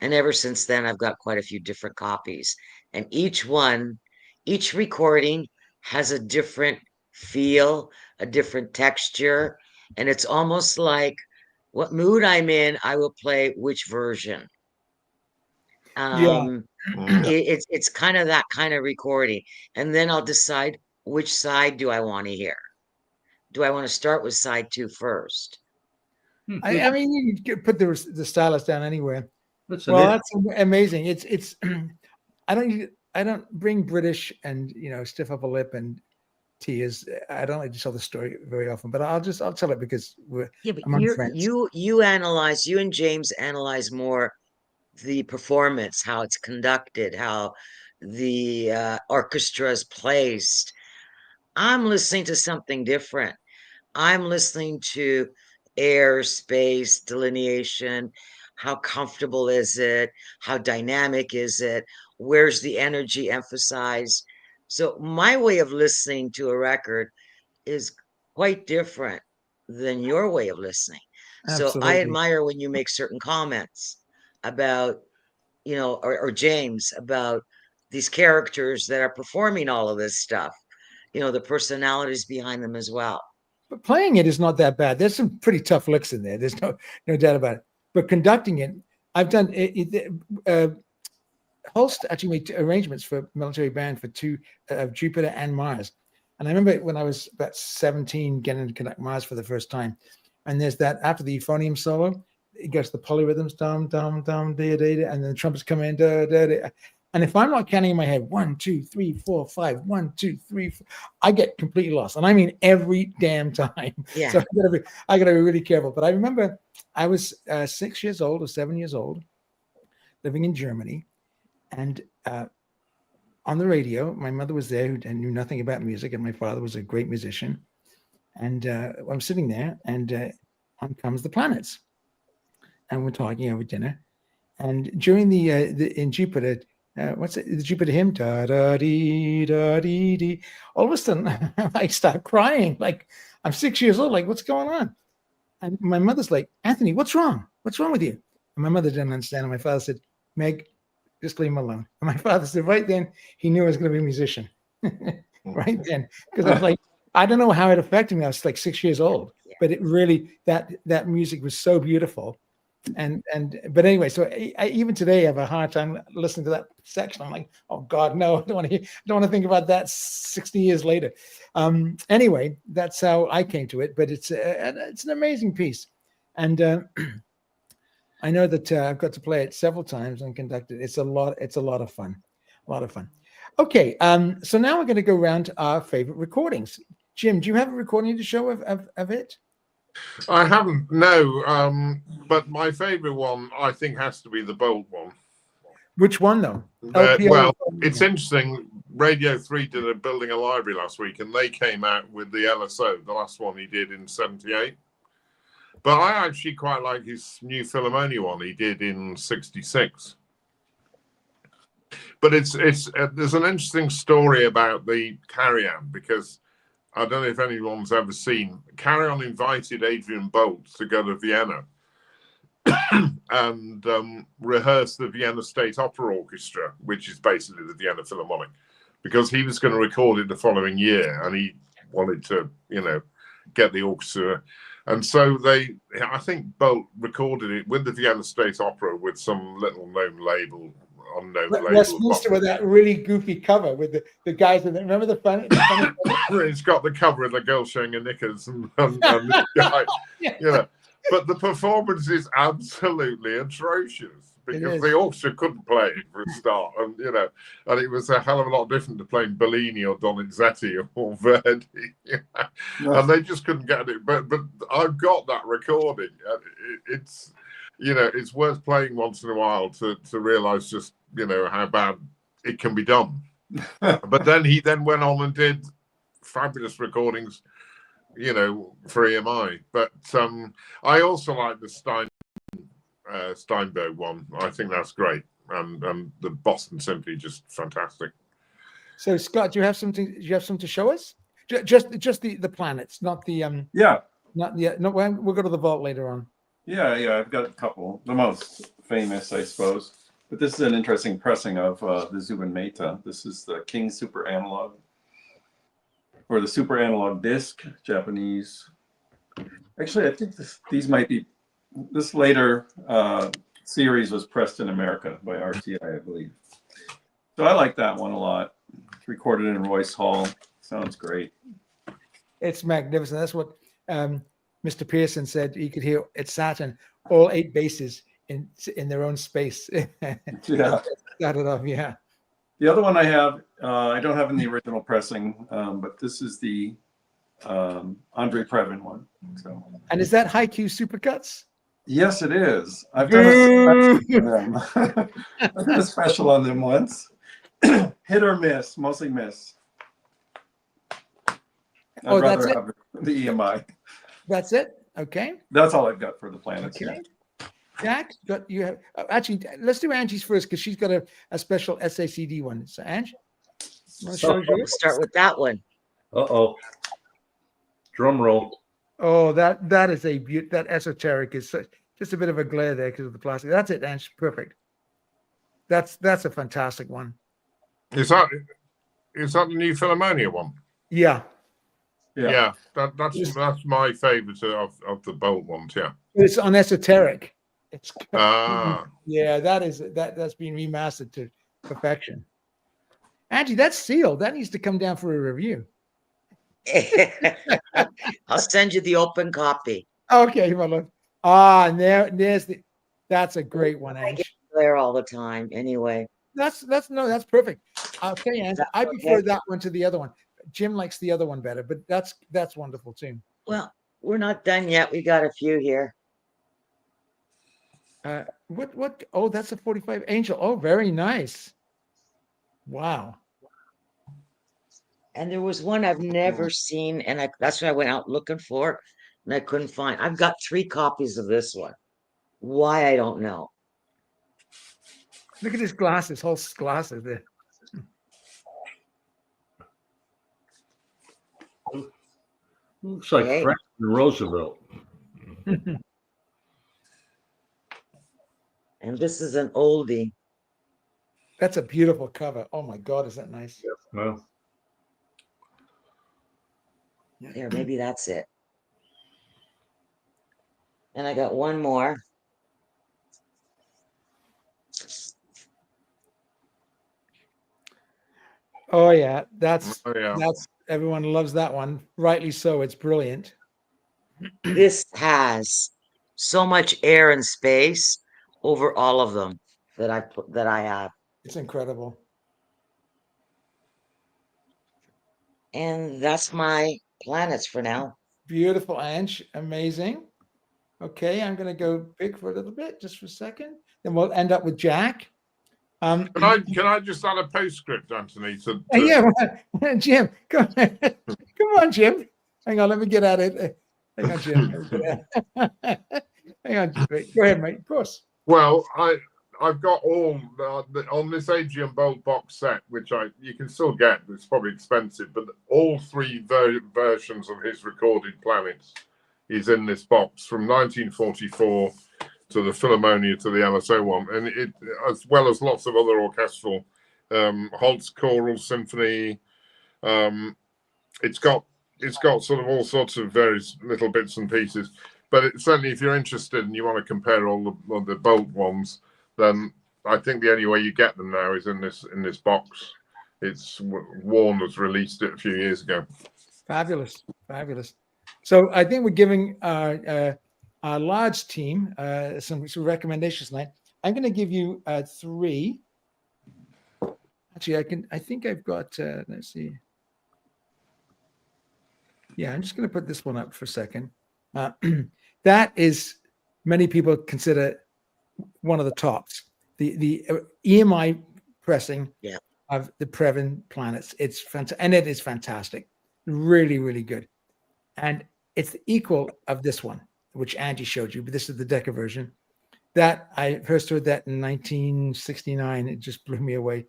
Speaker 5: And ever since then, I've got quite a few different copies. And each recording has a different feel, a different texture. And it's almost like what mood I'm in, I will play which version. It's kind of that kind of recording, and then I'll decide which side do I want to hear. Do I want to start with side 2 first?
Speaker 1: I mean, you can put the stylus down anywhere.
Speaker 4: That's
Speaker 1: Well, that's amazing. It's I don't bring British and stiff upper lip and tears. I don't like to tell the story very often, but I'll tell it because we're among friends.
Speaker 5: You analyze, you and James analyze more the performance, how it's conducted, how the orchestra is placed. I'm listening to something different. I'm listening to air, space, delineation. How comfortable is it? How dynamic is it? Where's the energy emphasized? So my way of listening to a record is quite different than your way of listening. So I
Speaker 1: Absolutely.
Speaker 5: admire when you make certain comments about, or James, about these characters that are performing all of this stuff, the personalities behind them as well.
Speaker 1: But playing it is not that bad. There's some pretty tough licks in there. There's no doubt about it. But conducting it, I've done it. Holst actually made arrangements for military band for 2 Jupiter and Mars. And I remember when I was about 17 getting to conduct Mars for the first time. And there's that after the euphonium solo, it goes to the polyrhythms, dum, dum, dum, da, da, da, and then the trumpets come in, da, da, da. And if I'm not counting in my head, 1, 2, 3, 4, 5, 1, 2, 3, 4, I get completely lost. And I mean every damn time.
Speaker 5: Yeah.
Speaker 1: So I gotta be really careful. But I remember I was 6 years old or 7 years old, living in Germany. And on the radio, my mother was there who knew nothing about music, and my father was a great musician. And I'm sitting there, and on comes the planets. And we're talking over dinner. And during the in Jupiter, what's it? The Jupiter hymn, da da dee da dee dee. All of a sudden, I start crying. Like I'm 6 years old. Like what's going on? And my mother's like, Anthony, what's wrong? What's wrong with you? And my mother didn't understand. And my father said, Meg, just leave him alone. And my father said, right then, he knew I was going to be a musician. Right then, because I was like, I don't know how it affected me. I was like 6 years old, but it really that music was so beautiful. But anyway, so I even today have a hard time listening to that section. I'm like, oh God, no, I don't want to think about that 60 years later. Anyway, that's how I came to it. But it's an amazing piece, and I know that I've got to play it several times and conduct it. It's a lot of fun, Okay, so now we're going to go around to our favorite recordings. Jim, do you have a recording to show of it?
Speaker 3: I haven't, no. But my favorite one, I think, has to be the Bolt one.
Speaker 1: Which one, though?
Speaker 3: Well, it's interesting. Radio 3 did building a library last week, and they came out with the LSO, the last one he did in '78. But I actually quite like his new Philharmonia one he did in '66. But there's an interesting story about the Carry-On, because I don't know if anyone's ever seen. Carry-On invited Adrian Bolt to go to Vienna and rehearse the Vienna State Opera Orchestra, which is basically the Vienna Philharmonic, because he was going to record it the following year, and he wanted to, get the orchestra. And so I think Bolt recorded it with the Vienna State Opera with some little unknown label.
Speaker 1: Westminster with that really goofy cover with the guys in it. Remember the funny
Speaker 3: It's got the cover of the girl showing her knickers and this guy, But the performance is absolutely atrocious, because the orchestra couldn't play it for a start, and and it was a hell of a lot different to playing Bellini or Donizetti or Verdi, and they just couldn't get it. But I've got that recording, and it's worth playing once in a while to realize just how bad it can be done. But then he went on and did fabulous recordings, for EMI. But I also like the Steinberg one. I think that's great, and the Boston Symphony, just fantastic.
Speaker 1: So Scott, do you have something to show us? Just the planets, not the we'll go to the vault later on.
Speaker 2: Yeah, I've got a couple. The most famous, I suppose. But this is an interesting pressing of the Zubin Mehta. This is the King Super Analog, or the Super Analog Disc, Japanese. Actually, I think these might be this later series was pressed in America by RTI, I believe. So I like that one a lot. It's recorded in Royce Hall. Sounds great.
Speaker 1: It's magnificent. That's what Mr. Pearson said. You could hear at Saturn all 8 basses in their own space.
Speaker 2: Yeah.
Speaker 1: Started off, yeah.
Speaker 2: The other one I have, I don't have in the original pressing, but this is the Andre Previn one. So.
Speaker 1: And is that Haiku Supercuts?
Speaker 2: Yes, it is. I've done a special on them. I've done a special on them once. Hit or miss, mostly miss. I'd rather have the EMI.
Speaker 1: That's it. Okay.
Speaker 2: That's all I've got for the planets.
Speaker 1: Okay.
Speaker 2: Yeah.
Speaker 1: Jack, you have actually. Let's do Angie's first because she's got a special SACD one. So Angie,
Speaker 5: We'll start with that one.
Speaker 4: Uh-oh. Drum roll.
Speaker 1: Oh, that is a that esoteric is just a bit of a glare there because of the plastic. That's it, Ange. Perfect. That's a fantastic one.
Speaker 3: Is that the new Philharmonia one?
Speaker 1: Yeah.
Speaker 3: Yeah, that's my favorite of the Bolt ones. Yeah,
Speaker 1: it's on esoteric. It's
Speaker 3: yeah,
Speaker 1: that's been remastered to perfection. Angie, that's sealed. That needs to come down for a review.
Speaker 5: I'll send you the open copy.
Speaker 1: Okay, my love. There's that's a great one,
Speaker 5: I
Speaker 1: Ange.
Speaker 5: get there all the time. Anyway,
Speaker 1: that's perfect. Okay, Ange, I prefer that one to the other one. Jim likes the other one better, but that's wonderful too.
Speaker 5: well, we're not done yet. We got a few here.
Speaker 1: What? Oh, that's a 45 Angel. Oh, very nice. Wow.
Speaker 5: And there was one I've never seen, and that's what I went out looking for, and I couldn't find. I've got 3 copies of this one. Why, I don't know.
Speaker 1: Look at his glasses, Holst's glasses there.
Speaker 4: Looks like Franklin Roosevelt.
Speaker 5: And this is an oldie.
Speaker 1: That's a beautiful cover. Oh my God, is that nice?
Speaker 4: Well,
Speaker 5: There, maybe that's it. And I got one more.
Speaker 1: Oh yeah, that's
Speaker 3: yeah.
Speaker 1: everyone loves that one. Rightly so. It's brilliant.
Speaker 5: This has so much air and space over all of them that I have.
Speaker 1: It's incredible.
Speaker 5: And that's my planets for now.
Speaker 1: Beautiful, Ange. Amazing. Okay, I'm going to go big for a little bit, just for a second. Then we'll end up with Jack.
Speaker 3: Can I just add a postscript, Anthony?
Speaker 1: Yeah, Jim. Come on, Jim. Hang on, let me get at it. Hang on, Jim. Hang on, Jim. Go ahead, mate. Of course.
Speaker 3: Well, I've got all on this Adrian Bolt box set, which you can still get. It's probably expensive, but all 3 versions of his recorded planets is in this box from 1944 to the Philharmonia to the LSO one, and it as well as lots of other orchestral, Holst choral symphony. It's got sort of all sorts of various little bits and pieces. But certainly, if you're interested and you want to compare all the Bolt ones, then I think the only way you get them now is in this box. It's Warren has released it a few years ago.
Speaker 1: Fabulous. So I think we're giving our large team some recommendations tonight. I'm going to give you 3. Actually, I think I've got. Let's see. Yeah, I'm just going to put this one up for a second. That is, many people consider one of the tops. The EMI pressing of the Previn planets. It's fantastic, and it is fantastic. Really, really good. And it's the equal of this one, which Angie showed you, but this is the Decca version. That I first heard that in 1969. It just blew me away.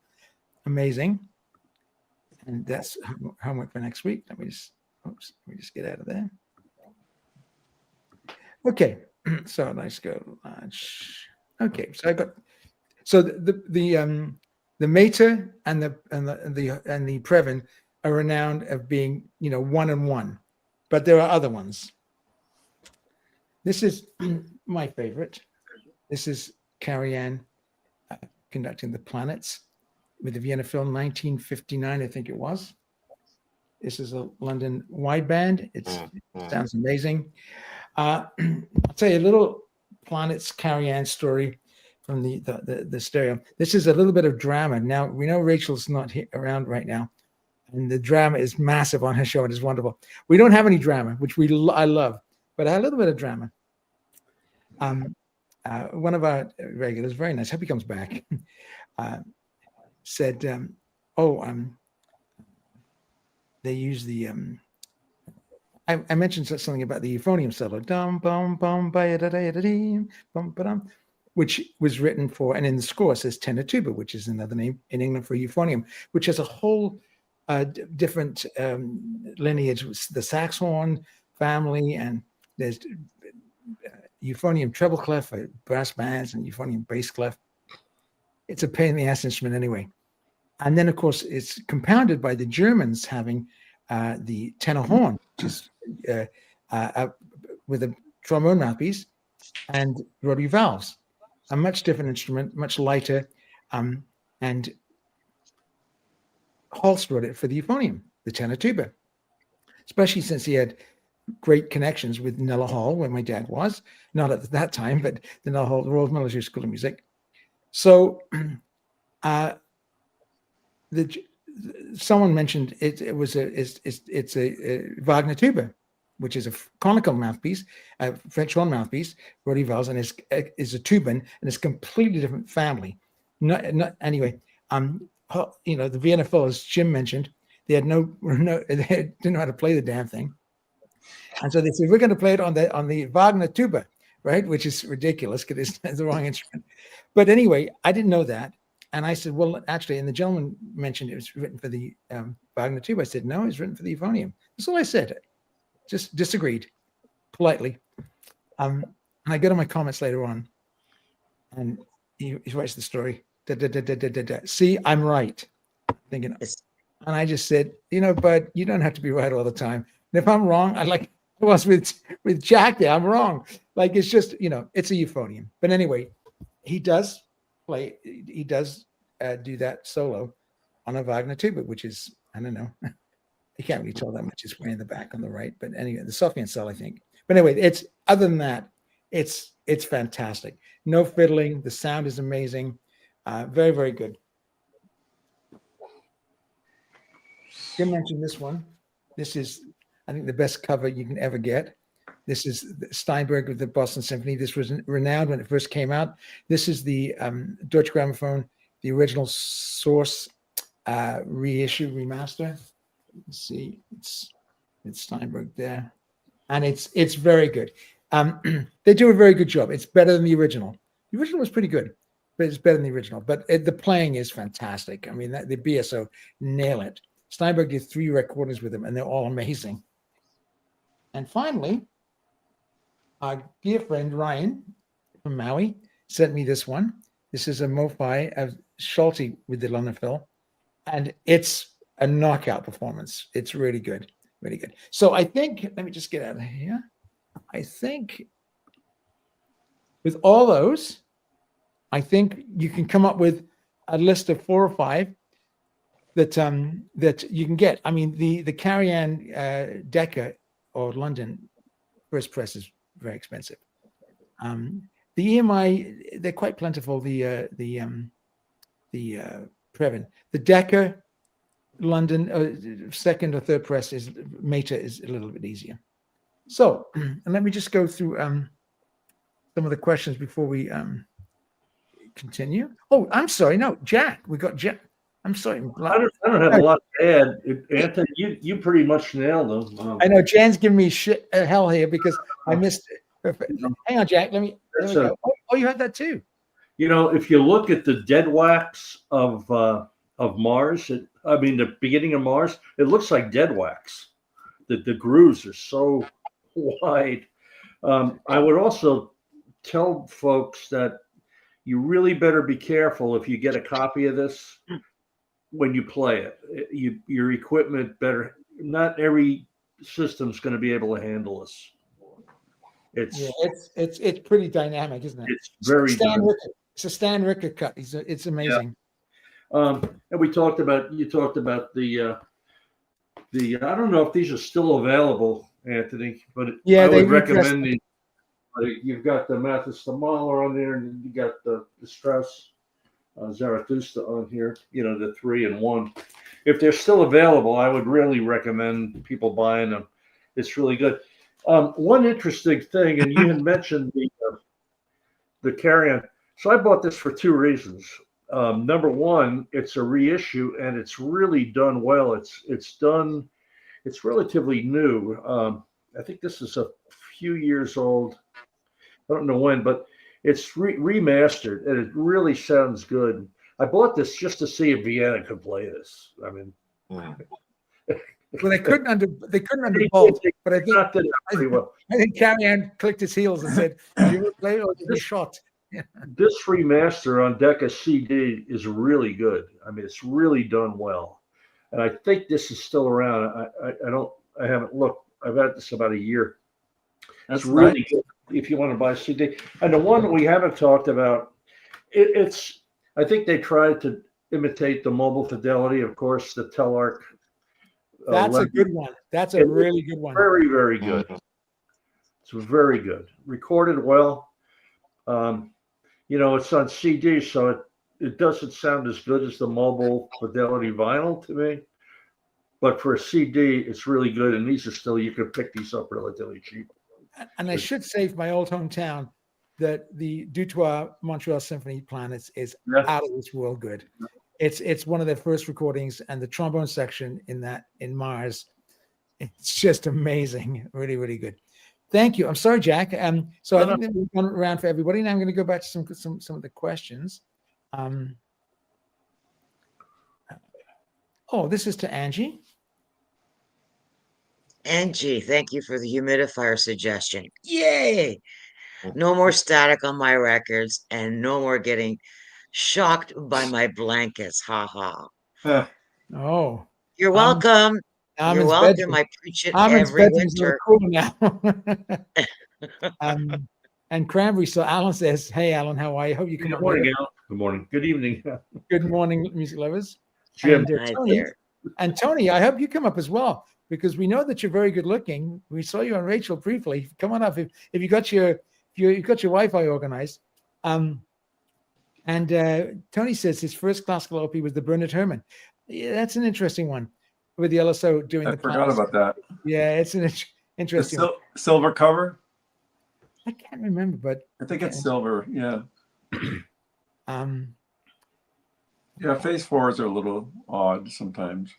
Speaker 1: Amazing. And that's homework for next week. Let me just get out of there. Okay, so let's go large. Okay, so I got the Mater and the Previn are renowned of being 1 and 1, but there are other ones. This is my favorite. This is Karajan conducting the planets with the Vienna film, 1959, I think it was. This is a London wideband. It sounds amazing. I'll tell you a little planets Karajan story from the stereo. This is a little bit of drama. Now, we know Rachel's not around right now, and the drama is massive on her show. It is wonderful. We don't have any drama, which I love, but a little bit of drama. One of our regulars, very nice, hope he comes back, said, they use the I mentioned something about the euphonium solo, which was written for, and in the score says tenor tuba, which is another name in England for euphonium, which has a whole different lineage, the saxhorn family, and there's euphonium treble clef for brass bands and euphonium bass clef. It's a pain in the ass instrument anyway. And then, of course, it's compounded by the Germans having the tenor horn, which is with a trombone mouthpiece and rotary valves. A much different instrument, much lighter. And Holst wrote it for the euphonium, the tenor tuba, especially since he had great connections with Nella Hall, where my dad was, not at that time, but the Nella Hall, the Royal Military School of Music. So someone mentioned it's a Wagner tuba, which is a conical mouthpiece, a French horn mouthpiece, rotary valves, and is a tuban, and it's a completely different family. Anyway. The Vienna Phil, as Jim mentioned, they had they didn't know how to play the damn thing, and so they said, we're going to play it on the Wagner tuba, right? Which is ridiculous because it's the wrong instrument. But anyway, I didn't know that. And I said, well, actually, and the gentleman mentioned it was written for the Wagner tuba. I said, no, it's written for the euphonium. That's all I said. Just disagreed politely. And I go to my comments later on, and he writes the story. See, I'm right. Thinking, and I just said, bud, you don't have to be right all the time. And if I'm wrong, I was with Jack there, I'm wrong. Like, it's just, it's a euphonium. But anyway, he does do that solo on a Wagner tuba, which is, I don't know. You can't really tell that much. It's way in the back on the right. But anyway, the Sophian cell, I think. But anyway, other than that, it's fantastic. No fiddling. The sound is amazing. Very, very good. Jim mentioned this one. This is, I think, the best cover you can ever get. This is Steinberg with the Boston Symphony. This was renowned when it first came out. This is the Deutsche Grammophon, the original source reissue, remaster. Let's see, it's Steinberg there. And it's very good. They do a very good job. It's better than the original. The original was pretty good, but it's better than the original. But the playing is fantastic. I mean, the BSO nail it. Steinberg did 3 recordings with him, and they're all amazing. And finally, our dear friend Ryan from Maui sent me this one. This is a MoFi of Schulte with the London Phil, and it's a knockout performance. It's really good, really good. So I think, let me just get out of here. I think with all those, I think you can come up with a list of 4 or 5 that you can get. I mean, the Karajan Decca or London first press is very expensive. The EMI, they're quite plentiful. The Previn, the Decca London second or third press is Meta is a little bit easier. So, and let me just go through some of the questions before we continue. Oh, I'm sorry. No, Jack. We got Jack. I'm sorry.
Speaker 4: I don't have a lot to add. Anthony, you pretty much nailed them.
Speaker 1: I know Jan's giving me shit hell here because I missed it. Hang on, Jack. Let me go. Oh, you had that too.
Speaker 4: If you look at the dead wax of Mars, the beginning of Mars, it looks like dead wax. The grooves are so wide. I would also tell folks that you really better be careful if you get a copy of this when you play it. Your equipment better. Not every system's going to be able to handle this. It's
Speaker 1: pretty dynamic, isn't it?
Speaker 4: It's very
Speaker 1: stand
Speaker 4: dynamic.
Speaker 1: with it. It's a Stan Ricker cut. It's amazing.
Speaker 4: And you talked about the I don't know if these are still available, Anthony, but
Speaker 1: Yeah,
Speaker 4: I
Speaker 1: they
Speaker 4: would
Speaker 1: repressed
Speaker 4: recommend these. You've got the Mathis the Mahler on there, and you got the Strauss Zarathustra on here. The 3 and 1. If they're still available, I would really recommend people buying them. It's really good. One interesting thing, and you had mentioned the carry-on. So I bought this for 2 reasons. Number one, it's a reissue, and it's really done well. It's relatively new. I think this is a few years old. I don't know when, but it's remastered, and it really sounds good. I bought this just to see if Vienna could play this. I mean,
Speaker 1: Well, they couldn't under Bolt, but I think Carrie-Ann clicked his heels and said, "Did you ever play or did you shot?"
Speaker 4: This remaster on Decca CD is really good. I mean, it's really done well, and I think this is still around. I haven't looked. I've had this about a year. It's really good if you want to buy a CD. And the one we haven't talked about, it's. I think they tried to imitate the mobile fidelity, of course, the Telarc.
Speaker 1: That's a good one. That's a really good one.
Speaker 4: Very, very good. It's very good. Recorded well. It's on CD, so it doesn't sound as good as the mobile fidelity vinyl to me. But for a CD, it's really good. And these are still, you can pick these up relatively cheap.
Speaker 1: And I should say for my old hometown that the Dutoit Montreal Symphony Plan is out of this world good. It's one of their first recordings, and the trombone section in Mars, it's just amazing. Really, really good. Thank you. I'm sorry, Jack. So I think that we've gone around for everybody. Now I'm going to go back to some of the questions. This is to Angie.
Speaker 5: Angie, thank you for the humidifier suggestion. Yay! No more static on my records and no more getting shocked by my blankets. Ha ha.
Speaker 1: Oh.
Speaker 5: You're welcome. You're welcome. I preach it every winter.
Speaker 1: Cool now. And Cranberry. So Alan says, "Hey, Alan, how are you? Hope you come up."
Speaker 4: Good morning, Alan. Good morning. Good evening.
Speaker 1: Good morning, music lovers.
Speaker 4: Jim.
Speaker 1: And Tony, I hope you come up as well, because we know that you're very good looking. We saw you on Rachel briefly. Come on up if you got your Wi-Fi organized. And Tony says his first classical LP was the Bernard Herrmann. Yeah, that's an interesting one with the LSO doing
Speaker 2: I forgot about that.
Speaker 1: Yeah, it's an interesting one.
Speaker 2: Silver cover?
Speaker 1: I can't remember, but
Speaker 2: I think it's silver. Yeah. Yeah, phase 4s are a little odd sometimes.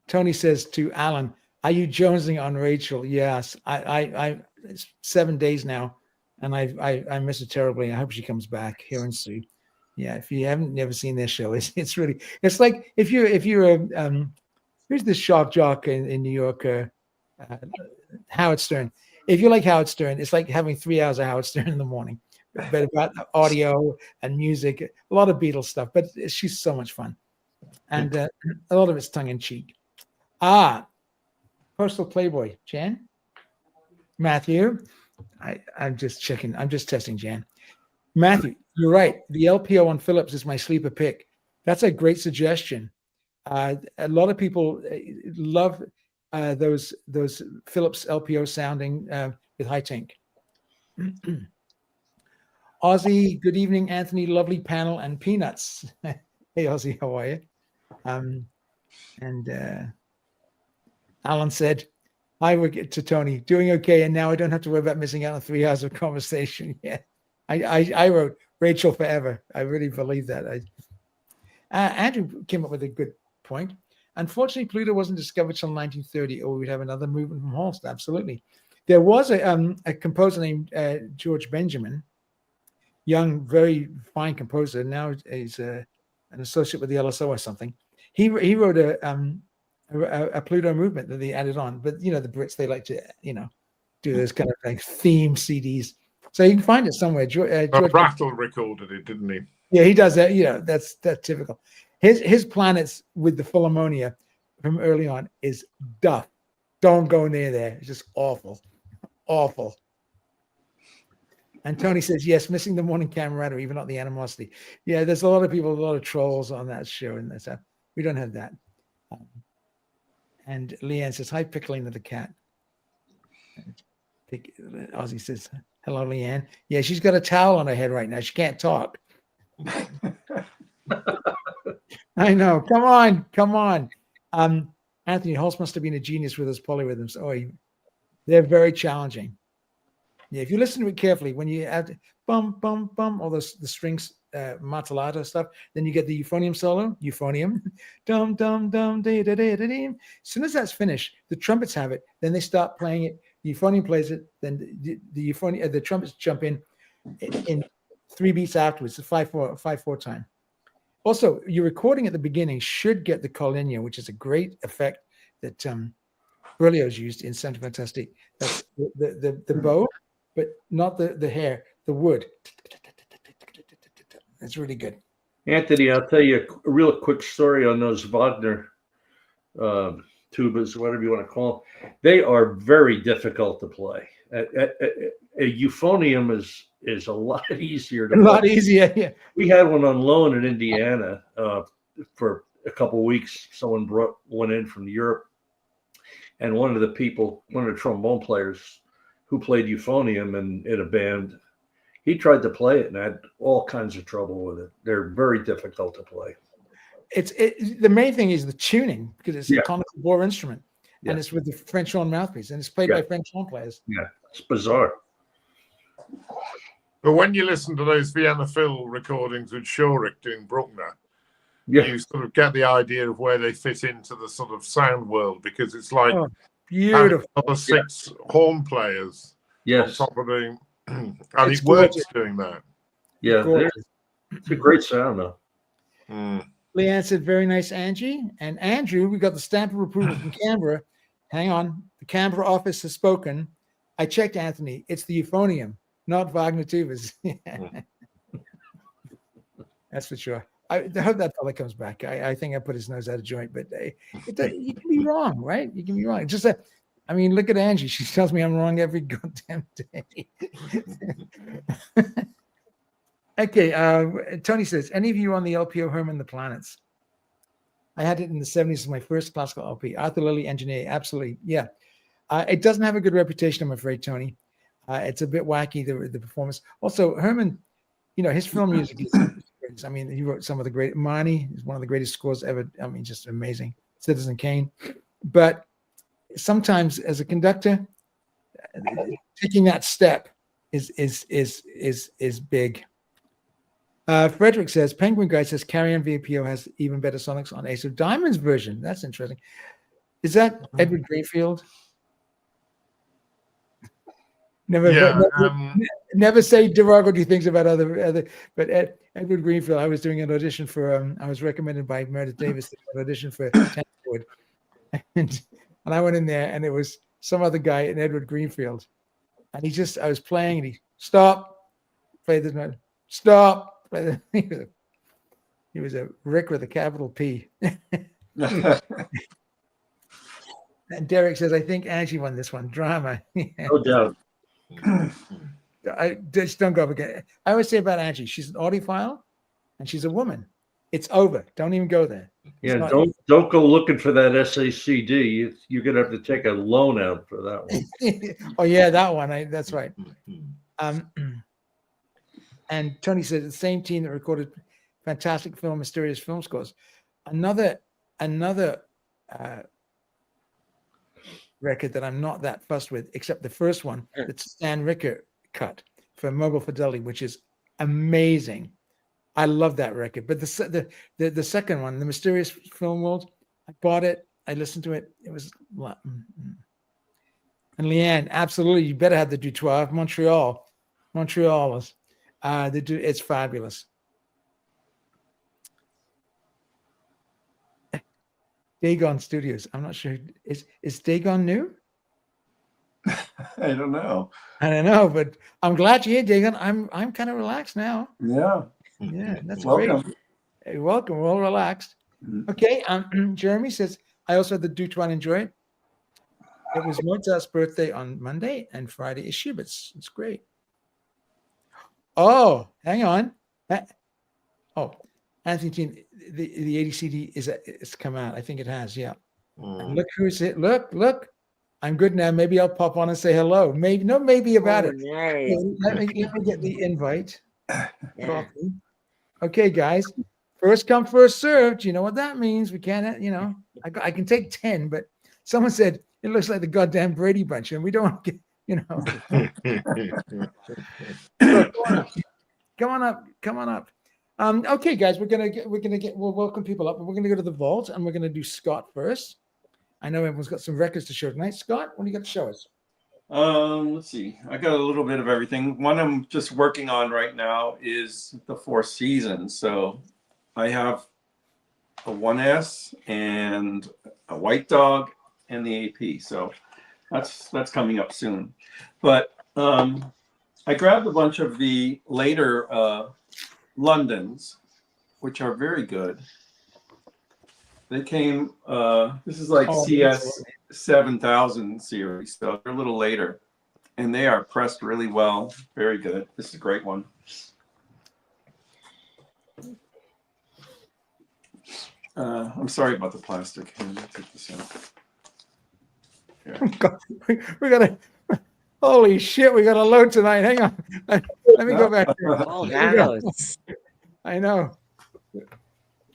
Speaker 1: Tony says to Alan, "Are you jonesing on Rachel?" Yes, I it's 7 days now, and I miss her terribly. I hope she comes back here and Sue. Yeah, if you haven't never seen their show, it's like if you're who's this shock jock in New York, Howard Stern. If you like Howard Stern, it's like having 3 hours of Howard Stern in the morning, but about audio and music, a lot of Beatles stuff. But she's so much fun, and a lot of it's tongue in cheek. Postal Playboy, Jan, Matthew. I'm just checking. I'm just testing Jan. Matthew, you're right. The LPO on Philips is my sleeper pick. That's a great suggestion. A lot of people love those Philips LPO sounding with high tank. Ozzy, good evening, Anthony. Lovely panel and peanuts. Hey, Ozzy, how are you? And Alan said, "I will get to Tony, doing okay, and now I don't have to worry about missing out on 3 hours of conversation." Yeah, I wrote Rachel forever. I really believe that. Andrew came up with a good point. Unfortunately, Pluto wasn't discovered till 1930, or we'd have another movement from Holst. Absolutely. There was a composer named George Benjamin, young, very fine composer. Now he's an associate with the LSO or something. He wrote a Pluto movement that they added on. But, the Brits, they like to, do those kind of like theme CDs. So you can find it somewhere. George
Speaker 3: Rattle recorded it, didn't he?
Speaker 1: Yeah, he does that. That's typical. His planets with the Philharmonia from early on is duff. Don't go near there. It's just awful. Awful. And Tony says, yes, missing the morning camaraderie, even not the animosity. Yeah, there's a lot of people, a lot of trolls on that show, and that's we don't have that. And Leanne says, hi, Piccolina the cat. Ozzy says, hello, Leanne. Yeah, she's got a towel on her head right now. She can't talk. I know. Come on. Anthony Holst must have been a genius with his polyrhythms. Oh, they're very challenging. Yeah, if you listen to it carefully, when you add bum, bum, bum, all the strings, martellato stuff, then you get the euphonium solo, euphonium, dum, dum, dum, da, da, da, da, da. As soon as that's finished, the trumpets have it, then they start playing it, the euphonium plays it, then the euphonium, the trumpets jump in 3 beats afterwards, the 5/4 time. Also, your recording at the beginning should get the colligno, which is a great effect that Berlioz used in Santa Fantastique. That's the bow, but not the hair, the wood. It's really good.
Speaker 4: Anthony, I'll tell you a real quick story on those Wagner tubas, whatever you want to call them. They are very difficult to play. A euphonium is a lot easier to play.
Speaker 1: A lot easier, yeah.
Speaker 4: We had one on loan in Indiana for a couple of weeks. Someone brought one in from Europe, and one of the trombone players who played euphonium in a band, he tried to play it and had all kinds of trouble with it. They're very difficult to play.
Speaker 1: The main thing is the tuning, because it's a conical bore instrument, and it's with the French horn mouthpiece, and it's played by French horn players.
Speaker 4: Yeah, it's bizarre.
Speaker 3: But when you listen to those Vienna Phil recordings with Schurig doing Bruckner, you sort of get the idea of where they fit into the sort of sound world, because it's like
Speaker 1: beautiful.
Speaker 3: Other 6 horn players on top of doing, and it works doing that.
Speaker 4: Yeah, it's a great sound though.
Speaker 1: Leanne said, very nice, Angie. And Andrew, we got the stamp of approval from Canberra. Hang on. The Canberra office has spoken. I checked, Anthony. It's the euphonium, not Wagner tubas. That's for sure. I hope that fella comes back. I think I put his nose out of joint, but you can be wrong, right? You can be wrong. Just I mean, look at Angie. She tells me I'm wrong every goddamn day. Okay. Tony says, any of you on the LPO Herman the Planets? I had it in the 70s as my first classical LP. Arthur Lilly engineer. Absolutely. Yeah. It doesn't have a good reputation, I'm afraid, Tony. It's a bit wacky, the performance. Also, Herman, his film music is, I mean, he wrote some of the great, Marnie is one of the greatest scores ever. I mean, just amazing. Citizen Kane. But sometimes as a conductor, taking that step is big. Frederick says, Penguin Guy says, Carry-On VPO has even better sonics on Ace of Diamonds version. That's interesting. Is that Edward Greenfield? Never say derogatory things about other. But Edward Greenfield, I was doing an audition for. I was recommended by Meredith Davis to an audition for Tenwood, and I went in there, and it was some other guy in Edward Greenfield, and I was playing, and he play this note, stop. He was a Rick with a capital P. And Derek says, I think Angie won this one. Drama.
Speaker 4: No doubt.
Speaker 1: I just don't go up again. I always say about Angie, she's an audiophile and she's a woman. It's over. Don't even go there.
Speaker 4: Yeah, don't go looking for that SACD. You're gonna have to take a loan out for that one.
Speaker 1: Oh yeah, that one. That's right. And Tony said the same team that recorded fantastic film, mysterious film scores. Another record that I'm not that fussed with, except the first one, that's Stan Ricker cut for Mobile Fidelity, which is amazing. I love that record. But the second one, the Mysterious Film World, I bought it. I listened to it. It was. And Leanne, absolutely, you better have the Dutoit. Montrealers. It's fabulous. Dagon Studios. I'm not sure. Is Dagon new?
Speaker 2: I don't know.
Speaker 1: I don't know, but I'm glad you're here, Dagon. I'm kind of relaxed now.
Speaker 2: Yeah.
Speaker 1: Yeah, that's
Speaker 2: welcome.
Speaker 1: Great. Hey, welcome. We're all relaxed. Okay. Jeremy says, I also had the Dutoit Enjoy It. It was Mozart's birthday on Monday, and Friday is Schubert's. It's great. Oh, hang on. Oh, Anthony Jean, the ADCD it's come out. I think it has. Yeah. And look who's it. Look. I'm good now. Maybe I'll pop on and say hello. Maybe about it.
Speaker 5: Nice.
Speaker 1: Let me get the invite.
Speaker 5: Yeah.
Speaker 1: Copy. Okay, guys. First come, first served. You know what that means? We can't, I can take 10, but someone said it looks like the goddamn Brady Bunch, and we don't want to get, So, come on up. Okay, guys, we'll welcome people up, and we're gonna go to the vault, and we're gonna do Scott first. I know everyone's got some records to show tonight. Scott, what do you got to show us?
Speaker 2: Let's see. I got a little bit of everything. One I'm just working on right now is the Four Seasons. So I have a 1S and a White Dog and the AP. So that's coming up soon. But I grabbed a bunch of the later Londons, which are very good. They came, this is like CS 7000 series, so they're a little later. And they are pressed really well. Very good. This is a great one. I'm sorry about the plastic. Let me take this out.
Speaker 1: God, we got to, holy shit, we got to load tonight. Hang on. Let me go back here.
Speaker 5: Oh, house.
Speaker 1: I know.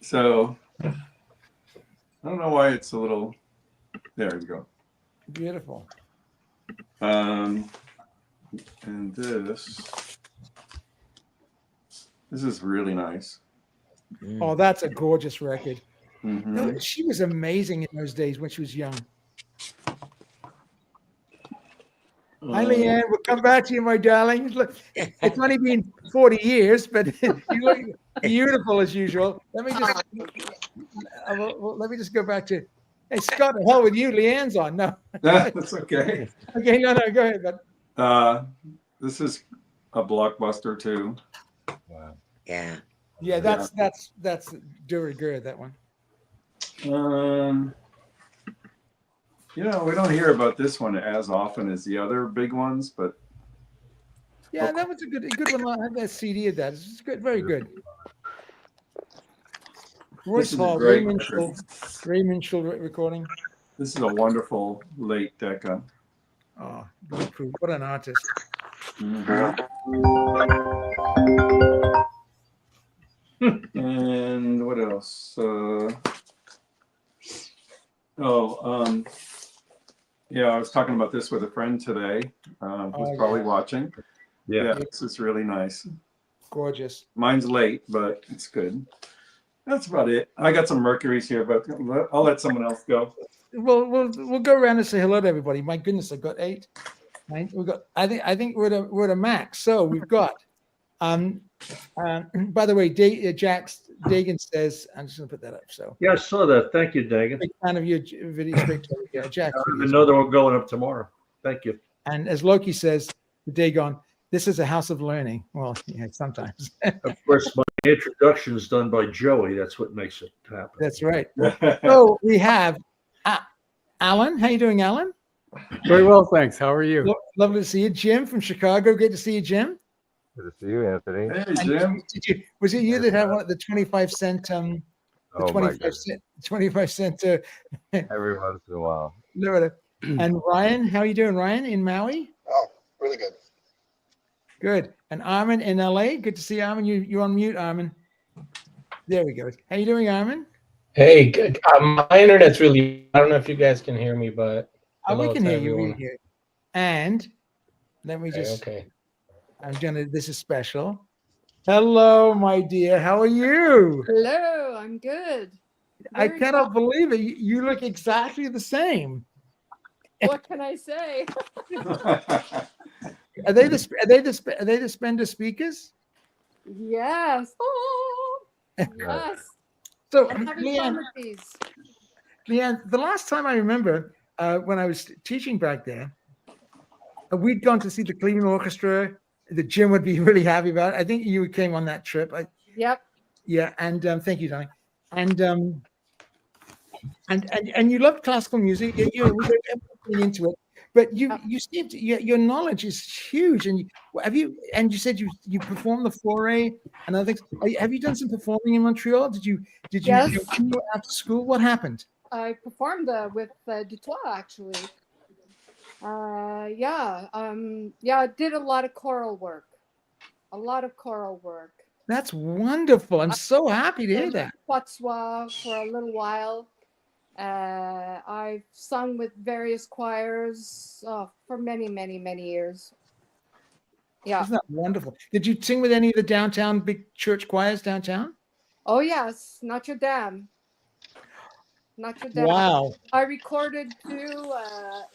Speaker 2: So, I don't know why it's a little, there you go.
Speaker 1: Beautiful.
Speaker 2: And this is really nice.
Speaker 1: Oh, that's a gorgeous record.
Speaker 2: Mm-hmm.
Speaker 1: No, she was amazing in those days when she was young. Hi, Leanne. We'll come back to you, my darling. Look, it's only been 40 years, but you look beautiful as usual. Let me just go back to. Hey, Scott, the hell with you. Leanne's on. No,
Speaker 2: That's okay.
Speaker 1: Okay, no, go ahead. But
Speaker 2: This is a blockbuster too.
Speaker 4: Wow.
Speaker 5: Yeah.
Speaker 1: yeah, that's very good. That one.
Speaker 2: We don't hear about this one as often as the other big ones, but
Speaker 1: Yeah, that was a good one. I had that CD of that. It's good, very good. Royce
Speaker 2: is a
Speaker 1: Hall,
Speaker 2: great
Speaker 1: Ray Minshall recording.
Speaker 2: this is a wonderful late Decca.
Speaker 1: Oh, what an artist.
Speaker 2: And what else? Yeah, I was talking about this with a friend today, who's probably watching. Yeah, this is really nice.
Speaker 1: Gorgeous.
Speaker 2: Mine's late, but it's good. That's about it. I got some Mercuries here, but I'll let someone else go.
Speaker 1: We'll go around and say hello to everybody. My goodness, I've got 8. 9. We got. I think we're at a max. So we've got. By the way, Jax Dagan says, I'm just gonna put that up. So
Speaker 4: Yeah, I saw that. Thank you, Dagan.
Speaker 1: big fan of your videos. Yeah, Jax.
Speaker 4: I didn't know they were going up tomorrow. Thank you.
Speaker 1: And as Loki says, Dagon, this is a house of learning. Well, yeah, sometimes.
Speaker 4: Of course, my introduction is done by Joey. That's what makes it happen.
Speaker 1: That's right. So we have Alan. How you doing, Alan?
Speaker 6: Very well, thanks. How are you?
Speaker 1: Lovely to see you. Jim from Chicago. Great to see you, Jim.
Speaker 6: Good to see you, Anthony.
Speaker 2: Hey, Jim.
Speaker 1: Was it you that had one of the 25 cent? The
Speaker 6: Oh,
Speaker 1: 25 cent. 25 cent.
Speaker 6: Every once in a while.
Speaker 1: And Ryan, how are you doing, Ryan, in Maui?
Speaker 7: Oh, really good.
Speaker 1: Good. And Armin in LA. Good to see you, Armin. You're on mute, Armin. There we go. How you doing, Armin?
Speaker 8: Hey, good. My internet's really. I don't know if you guys can hear me, but
Speaker 1: We
Speaker 8: hello
Speaker 1: can
Speaker 8: to
Speaker 1: hear you. We
Speaker 8: everyone.
Speaker 1: can hear you. And let me just.
Speaker 8: Okay.
Speaker 1: I'm gonna. This is special. Hello, my dear. How are you?
Speaker 9: Hello, I'm good.
Speaker 1: I
Speaker 9: Very
Speaker 1: cannot believe it. You look exactly the same.
Speaker 9: good. What can I say?
Speaker 1: Are they the Spender speakers?
Speaker 9: Yes. Oh, yes.
Speaker 1: So,
Speaker 9: I'm having fun with these.
Speaker 1: Leanne, the last time I remember when I was teaching back there, we'd gone to see the Cleveland Orchestra. The Jim would be really happy about it. I think you came on that trip.
Speaker 9: Yep.
Speaker 1: Yeah, and thank you, darling. And you love classical music. We got everything into it, but you seem to your knowledge is huge, and Have you? And you said you performed the foray and other things. Have you done some performing in Montreal? Did you
Speaker 9: Yes.
Speaker 1: continue after school? What happened?
Speaker 9: I performed with Dutoit actually. Yeah, I did a lot of choral work. A lot of choral work.
Speaker 1: That's wonderful. I'm so happy to hear
Speaker 9: In
Speaker 1: that.
Speaker 9: Poitsois for a little while. I've sung with various choirs for many, many, many years. Yeah.
Speaker 1: Isn't that wonderful? Did you sing with any of the downtown big church choirs downtown?
Speaker 9: Oh yes, Notre Dame. Notre Dame.
Speaker 1: Wow.
Speaker 9: I recorded too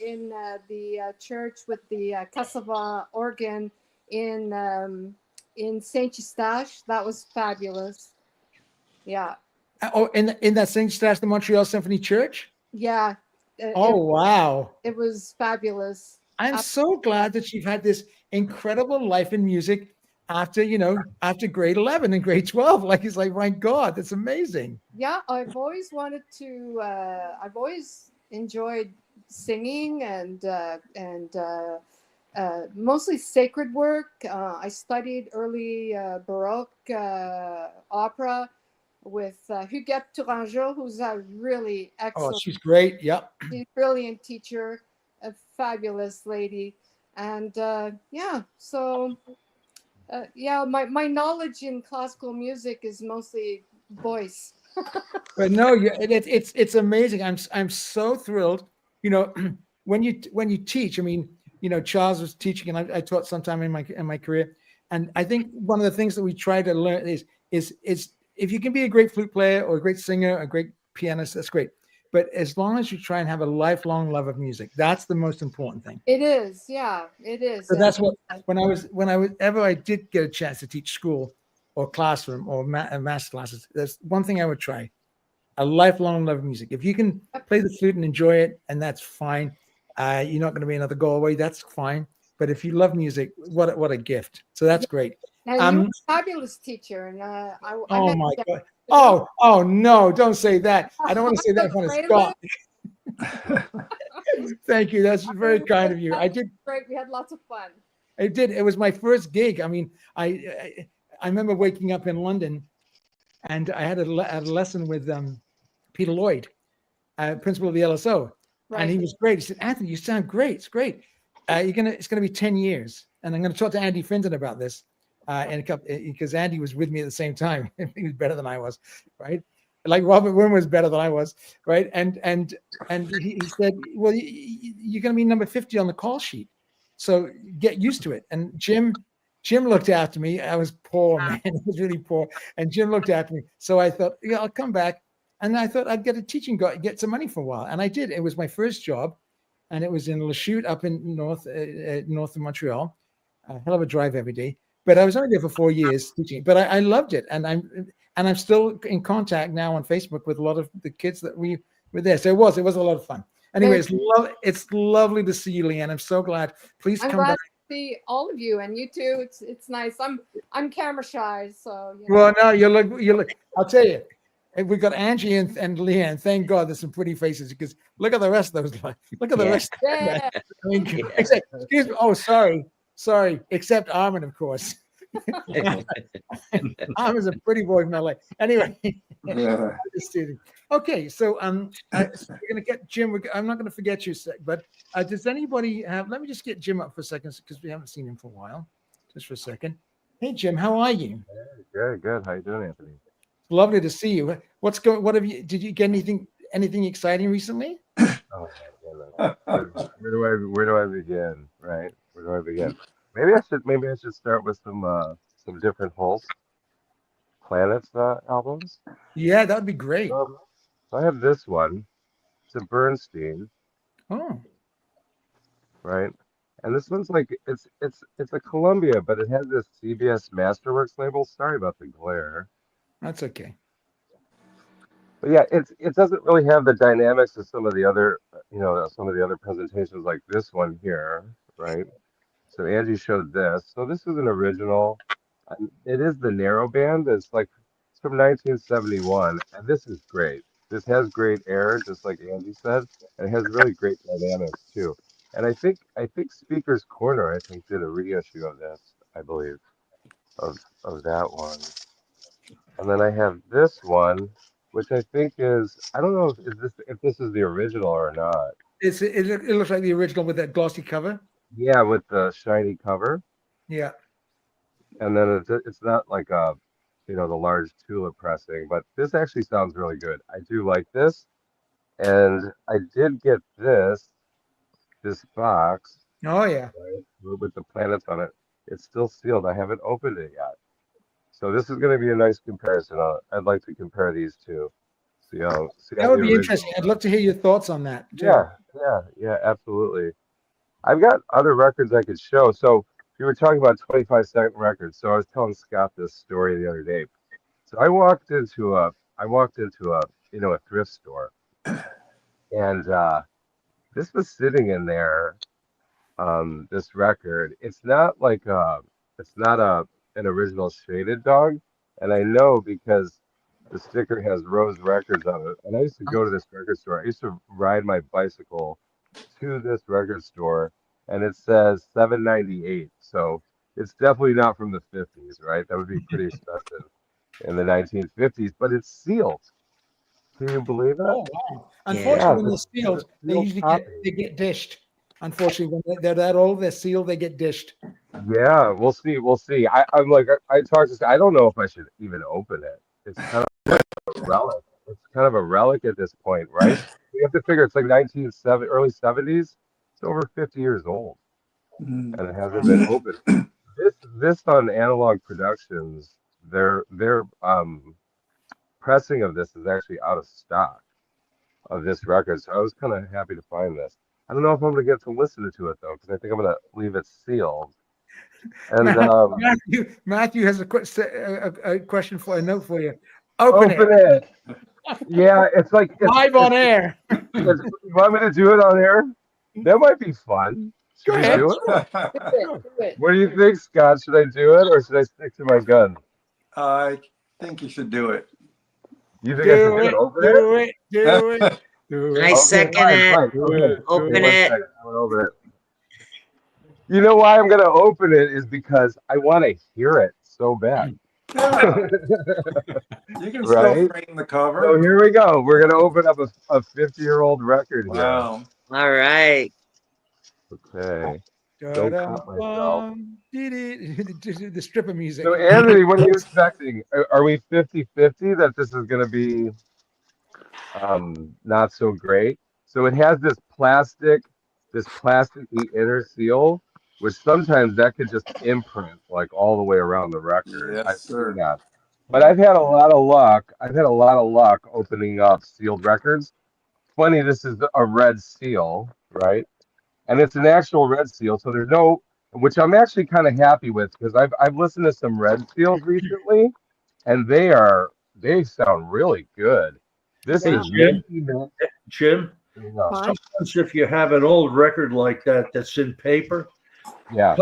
Speaker 9: in the church with the cassava organ in Saint Eustache. That was fabulous. Yeah.
Speaker 1: Oh, in that Saint Eustache, the Montreal Symphony Church?
Speaker 9: Yeah.
Speaker 1: Oh, wow.
Speaker 9: It was fabulous.
Speaker 1: I'm so glad that you've had this incredible life in music after, after grade 11 and grade 12. Like, it's like, my God, that's amazing.
Speaker 9: Yeah, I've always wanted to. I've always enjoyed singing and mostly sacred work. I studied early Baroque opera with Huguette Tourangeau, who's a really
Speaker 1: Oh,
Speaker 9: excellent,
Speaker 1: she's great. Yep.
Speaker 9: she's a brilliant teacher, a fabulous lady, and yeah. So yeah, my knowledge in classical music is mostly voice.
Speaker 1: But no, it's amazing. I'm so thrilled. When you teach, I mean, Charles was teaching, and I taught sometime in my career, and I think one of the things that we try to learn is if you can be a great flute player or a great singer, a great pianist, that's great. But as long as you try and have a lifelong love of music, that's the most important thing.
Speaker 9: It is, yeah, it is.
Speaker 1: So that's what whenever I did get a chance to teach school or classroom or master classes, that's one thing I would try: a lifelong love of music. If you can play the flute and enjoy it, and that's fine. You're not going to be another Galway. That's fine. But if you love music, what a gift. So that's great.
Speaker 9: And you were a fabulous teacher, and I
Speaker 1: Oh
Speaker 9: met
Speaker 1: my
Speaker 9: you.
Speaker 1: God. Oh no, don't say that. I don't want to say that in front of
Speaker 9: Afraid
Speaker 1: Scott.
Speaker 9: it?
Speaker 1: Thank you. That's very kind of you. I did.
Speaker 9: Great, we had lots of fun.
Speaker 1: I did. It was my first gig. I mean, I remember waking up in London, and I had a lesson with Peter Lloyd, principal of the LSO, and he was great. He said, "Anthony, you sound great. It's great. It's gonna be 10 years." And I'm gonna talk to Andy Finton about this, in a couple, because Andy was with me at the same time. He was better than I was, right? Like Robert Wynn was better than I was, right? And he said, "Well, you're gonna be number 50 on the call sheet, so get used to it." And Jim looked after me. I was poor, man. I was really poor. And Jim looked after me. So I thought, yeah, I'll come back. And I thought I'd get a teaching, get some money for a while. And I did. It was my first job. And it was in Lachute up in north of Montreal. A hell of a drive every day. But I was only there for 4 years teaching. But I loved it. And I'm still in contact now on Facebook with a lot of the kids that we were there. So it was a lot of fun. Anyway, it's lovely to see you, Leanne. I'm so glad. Please come back.
Speaker 9: See all of you, and you too. It's nice. I'm camera shy, so.
Speaker 1: Well, no, you look. I'll tell you, we've got Angie and Leanne. Thank God, there's some pretty faces, because look at the rest of those. Look at the rest.
Speaker 9: Yeah.
Speaker 1: I mean, excuse me. Oh, sorry. Except Armin, of course. Armin's a pretty boy from LA. Anyway, okay. So we're gonna get Jim. I'm not gonna forget you, but does anybody have? Let me just get Jim up for a second, because we haven't seen him for a while. Just for a second. Hey, Jim, how are you?
Speaker 6: Good. How you doing, Anthony?
Speaker 1: Lovely to see you. What have you? Did you get anything exciting recently?
Speaker 6: Oh, where do I begin? Right? Where do I begin? Maybe I should start with some different Holst Planets albums.
Speaker 1: Yeah, that'd be great.
Speaker 6: So I have this one. It's a Bernstein.
Speaker 1: Oh,
Speaker 6: right. And this one's like it's a Columbia, but it has this CBS Masterworks label. Sorry about the glare.
Speaker 1: that's okay.
Speaker 6: But yeah, it doesn't really have the dynamics of some of the other presentations like this one here, right? So Angie showed this. So this is an original. It is the narrow band. It's from 1971, and this is great. This has great air, just like Angie said, and it has really great dynamics too. And I think Speaker's Corner did a reissue of this, I believe, of that one. And then I have this one, which I think is, I don't know if this is the original or not.
Speaker 1: It looks like the original with that glossy cover.
Speaker 6: Yeah, with the shiny cover.
Speaker 1: Yeah.
Speaker 6: And then it's not like the large tulip pressing, but this actually sounds really good. I do like this. And I did get this box,
Speaker 1: Oh yeah.
Speaker 6: right, with the planets on it. It's still sealed. I haven't opened it yet. So this is going to be a nice comparison. I'd like to compare these two. See how
Speaker 1: That would
Speaker 6: the
Speaker 1: be interesting.
Speaker 6: original.
Speaker 1: I'd love to hear your thoughts on that too.
Speaker 6: Yeah, absolutely. I've got other records I could show. So you were talking about 25-second records. So I was telling Scott this story the other day. So I walked into a thrift store, and this was sitting in there. This record. It's not an original shaded dog, and I know because the sticker has Rose Records on it. And I used to go to this record store. I used to ride my bicycle to this record store, and it says 798. So it's definitely not from the 50s, right? That would be pretty expensive in the 1950s, but it's sealed. Can you believe that?
Speaker 1: Oh wow.
Speaker 5: Yeah.
Speaker 1: Unfortunately, when they're
Speaker 6: It's a
Speaker 1: sealed, they
Speaker 6: sealed
Speaker 1: usually
Speaker 6: copy.
Speaker 1: get dished. Unfortunately, when they're that old, they're sealed, they get dished.
Speaker 6: Yeah, we'll see. We'll see. I'm like, I talked to, I don't know if I should even open it. It's kind of like a relic. It's kind of a relic at this point, right? You have to figure it's like 1970, early 70s. It's over 50 years old, and it hasn't been opened. This on Analog Productions, their pressing of this is actually out of stock of this record. So I was kind of happy to find this. I don't know if I'm gonna get to listen to it though, because I think I'm gonna leave it sealed. And
Speaker 1: Matthew has a question for a note for you. Open
Speaker 6: open
Speaker 1: it.
Speaker 6: it. Yeah, it's like
Speaker 1: Live on air.
Speaker 6: you want me to do it on air? That might be fun. Should
Speaker 1: Go
Speaker 6: we
Speaker 1: ahead.
Speaker 6: do it?
Speaker 9: Do it.
Speaker 6: What do you think, Scott? Should I do it or should I stick to my gun?
Speaker 2: I think you should do it.
Speaker 6: You think I should
Speaker 1: Do it.
Speaker 6: open
Speaker 1: Do it. Do it. Do it.
Speaker 5: I second it.
Speaker 6: Fine. Okay.
Speaker 5: Open
Speaker 6: one
Speaker 5: it.
Speaker 6: second. I'm gonna open it. You know why I'm gonna open it is because I want to hear it so bad.
Speaker 2: Yeah, you can still
Speaker 6: Right?
Speaker 2: frame the
Speaker 6: So
Speaker 2: cover.
Speaker 6: here we go. We're gonna open up a 50-year-old record here.
Speaker 2: Wow.
Speaker 5: All right.
Speaker 6: Okay. Don't cut myself.
Speaker 1: Da-dum-bum. The stripper music.
Speaker 6: So Anthony, what are you expecting? Are we 50-50 that this is gonna be not so great? So it has this plasticky inner seal, which sometimes that could just imprint like all the way around the record.
Speaker 2: Yes,
Speaker 6: I've
Speaker 2: sir.
Speaker 6: seen that. But I've had a lot of luck. Opening up sealed records. Funny, this is a red seal, right? And it's an actual red seal, so there's no, which I'm actually kind of happy with because I've listened to some red seals recently, and they sound really good. This
Speaker 4: Hey,
Speaker 6: is
Speaker 4: Jim.
Speaker 6: minty.
Speaker 4: Jim,
Speaker 6: Yeah.
Speaker 4: sometimes if you have an old record like that that's in paper,
Speaker 6: Yeah.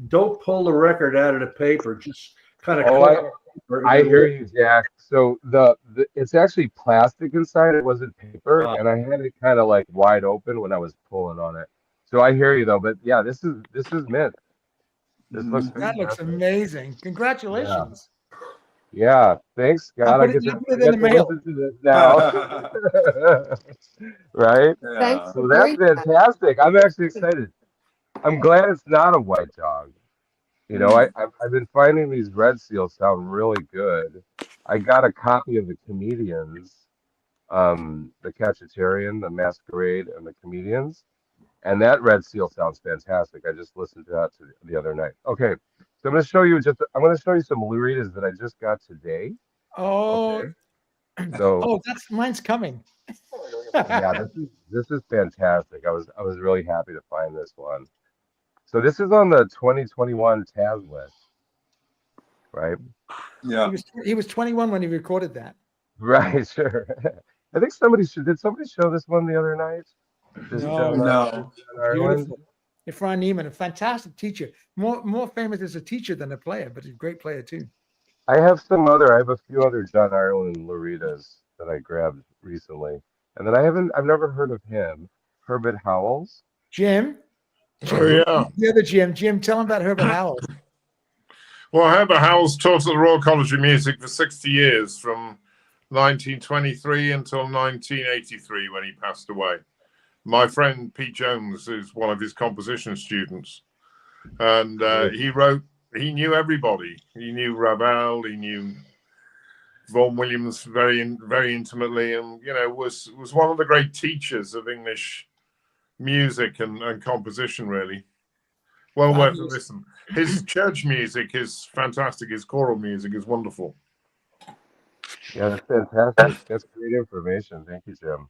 Speaker 4: don't pull the record out of the paper. Just kind of.
Speaker 6: Oh, I hear you, Jack. So it's actually plastic inside. It wasn't paper, and I had it kind of like wide open when I was pulling on it. So I hear you though. But yeah, this is mint. This looks
Speaker 1: That looks
Speaker 6: fantastic.
Speaker 1: amazing. Congratulations.
Speaker 6: Yeah, thanks, Scott. I get to
Speaker 1: put it in the mail.
Speaker 6: listen to this now. Right?
Speaker 2: Yeah.
Speaker 9: Thanks
Speaker 6: So
Speaker 9: for
Speaker 6: that's
Speaker 9: doing that.
Speaker 6: fantastic. I'm actually excited. I'm glad it's not a white dog. You know, I've been finding these red seals sound really good. I got a copy of the Comedians, the Cachetarian, the Masquerade, and the Comedians, and that red seal sounds fantastic. I just listened to that the other night. Okay, so I'm going to show you some Luritas that I just got today.
Speaker 1: Oh,
Speaker 6: Okay. So
Speaker 1: mine's coming.
Speaker 6: yeah, this is fantastic. I was really happy to find this one. So this is on the 2021 Taz list, right?
Speaker 2: Yeah.
Speaker 1: He was 21 when he recorded that.
Speaker 6: Right, sure. I think did somebody show this one the other night? This
Speaker 1: No.
Speaker 2: No.
Speaker 6: Ireland?
Speaker 1: Beautiful. Efrain Neiman, a fantastic teacher. More famous as a teacher than a player, but he's a great player too.
Speaker 6: I have a few other John Ireland Luritas that I grabbed recently. And then I've never heard of him. Herbert Howells.
Speaker 1: Jim,
Speaker 3: Oh, yeah.
Speaker 1: The other Jim. Jim, tell him about Herbert Howell.
Speaker 3: Well, Herbert Howells taught at the Royal College of Music for 60 years, from 1923 until 1983 when he passed away. My friend Pete Jones is one of his composition students. And he knew everybody. He knew Ravel, he knew Vaughan Williams very intimately, and, you know, was one of the great teachers of English music and composition, really. Well worth a listen. His church music is fantastic. His choral music is wonderful.
Speaker 6: Yeah, that's fantastic. That's great information. Thank you, Jim.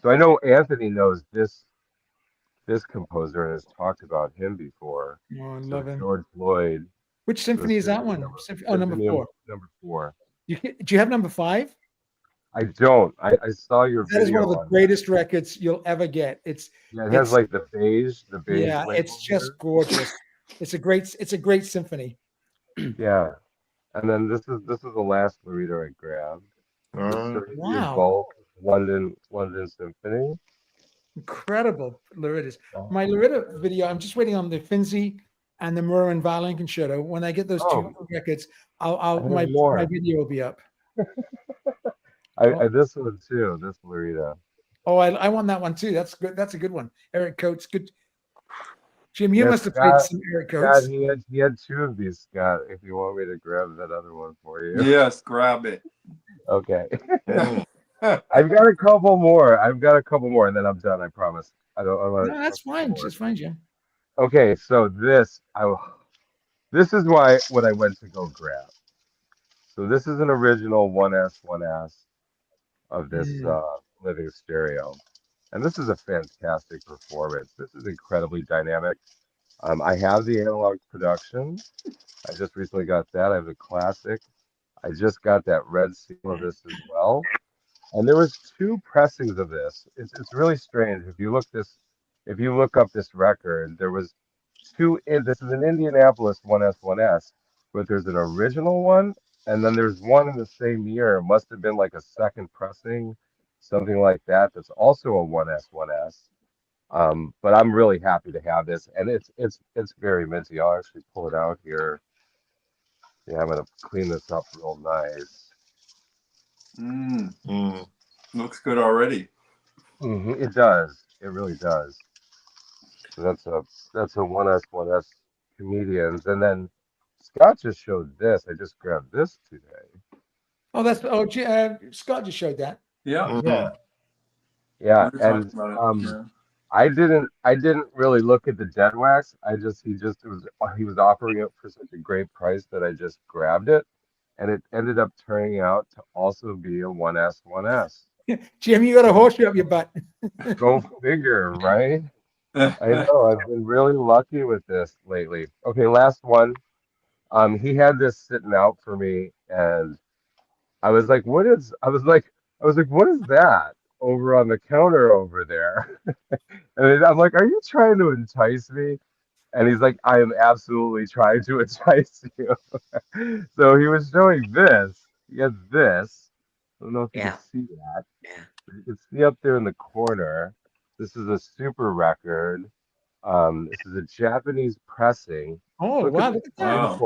Speaker 6: So I know Anthony knows this composer and has talked about him before.
Speaker 1: Oh, I
Speaker 6: So
Speaker 1: love him.
Speaker 6: George Lloyd.
Speaker 1: Which symphony is that one? Number 4.
Speaker 6: Number 4.
Speaker 1: Do you have number 5?
Speaker 6: I don't. I saw your
Speaker 1: That is
Speaker 6: video.
Speaker 1: one of the greatest records you'll ever get. It
Speaker 6: has like the beige.
Speaker 1: Yeah,
Speaker 6: label
Speaker 1: it's just
Speaker 6: here.
Speaker 1: gorgeous. It's a great symphony.
Speaker 6: Yeah, and then this is the last Loretta I grabbed.
Speaker 1: Wow.
Speaker 6: Bulk, London Symphony.
Speaker 1: Incredible Loretta's. My Loretta video, I'm just waiting on the Finzi and the Merwin Violin Concerto. When I get those 2 records, my video will be up.
Speaker 6: This one too, this Loretta.
Speaker 1: Oh, I want that one too. That's good. That's a good one. Eric Coates, good. Jim, you must have played some Eric Coates.
Speaker 6: Scott, he had 2 of these, Scott. If you want me to grab that other one for you.
Speaker 2: Yes, grab it.
Speaker 6: Okay. I've got a couple more, and then I'm done. I promise.
Speaker 1: No, that's fine. Just fine, Jim.
Speaker 6: Okay, so this is what I went to go grab. So this is an original 1S of this living stereo, and this is a fantastic performance. This is incredibly dynamic. I have the analog production. I just recently got that. I have the classic. I just got that red seal of this as well. And there was 2 pressings of this. It's really strange. If you look up this record, there was 2. This is an Indianapolis 1S, but there's an original one, and then there's one in the same year. It must have been like a second pressing, something like that. That's also a 1S. But I'm really happy to have this, and it's very minty. I'll actually pull it out here. Yeah, I'm gonna clean this up real nice.
Speaker 2: Looks good already.
Speaker 6: It does. It really does. So that's a 1S Comedians, and then Scott just showed this. I just grabbed this today.
Speaker 1: Oh, Scott just showed that.
Speaker 2: Yeah.
Speaker 6: Yeah, and I didn't really look at the dead wax. He was offering it for such a great price that I just grabbed it, and it ended up turning out to also be a 1S.
Speaker 1: Jim, you got a horseshoe up your butt.
Speaker 6: Go figure, right? I know. I've been really lucky with this lately. Okay, last one. He had this sitting out for me, and I was like, what is that over on the counter over there? And I'm like, are you trying to entice me? And he's like, I am absolutely trying to entice you. So he was showing this. He had this. I don't know if you can see that.
Speaker 5: Yeah.
Speaker 6: You can see up there in the corner. This is a super record. This is a Japanese pressing.
Speaker 1: Oh, wow. Look at that.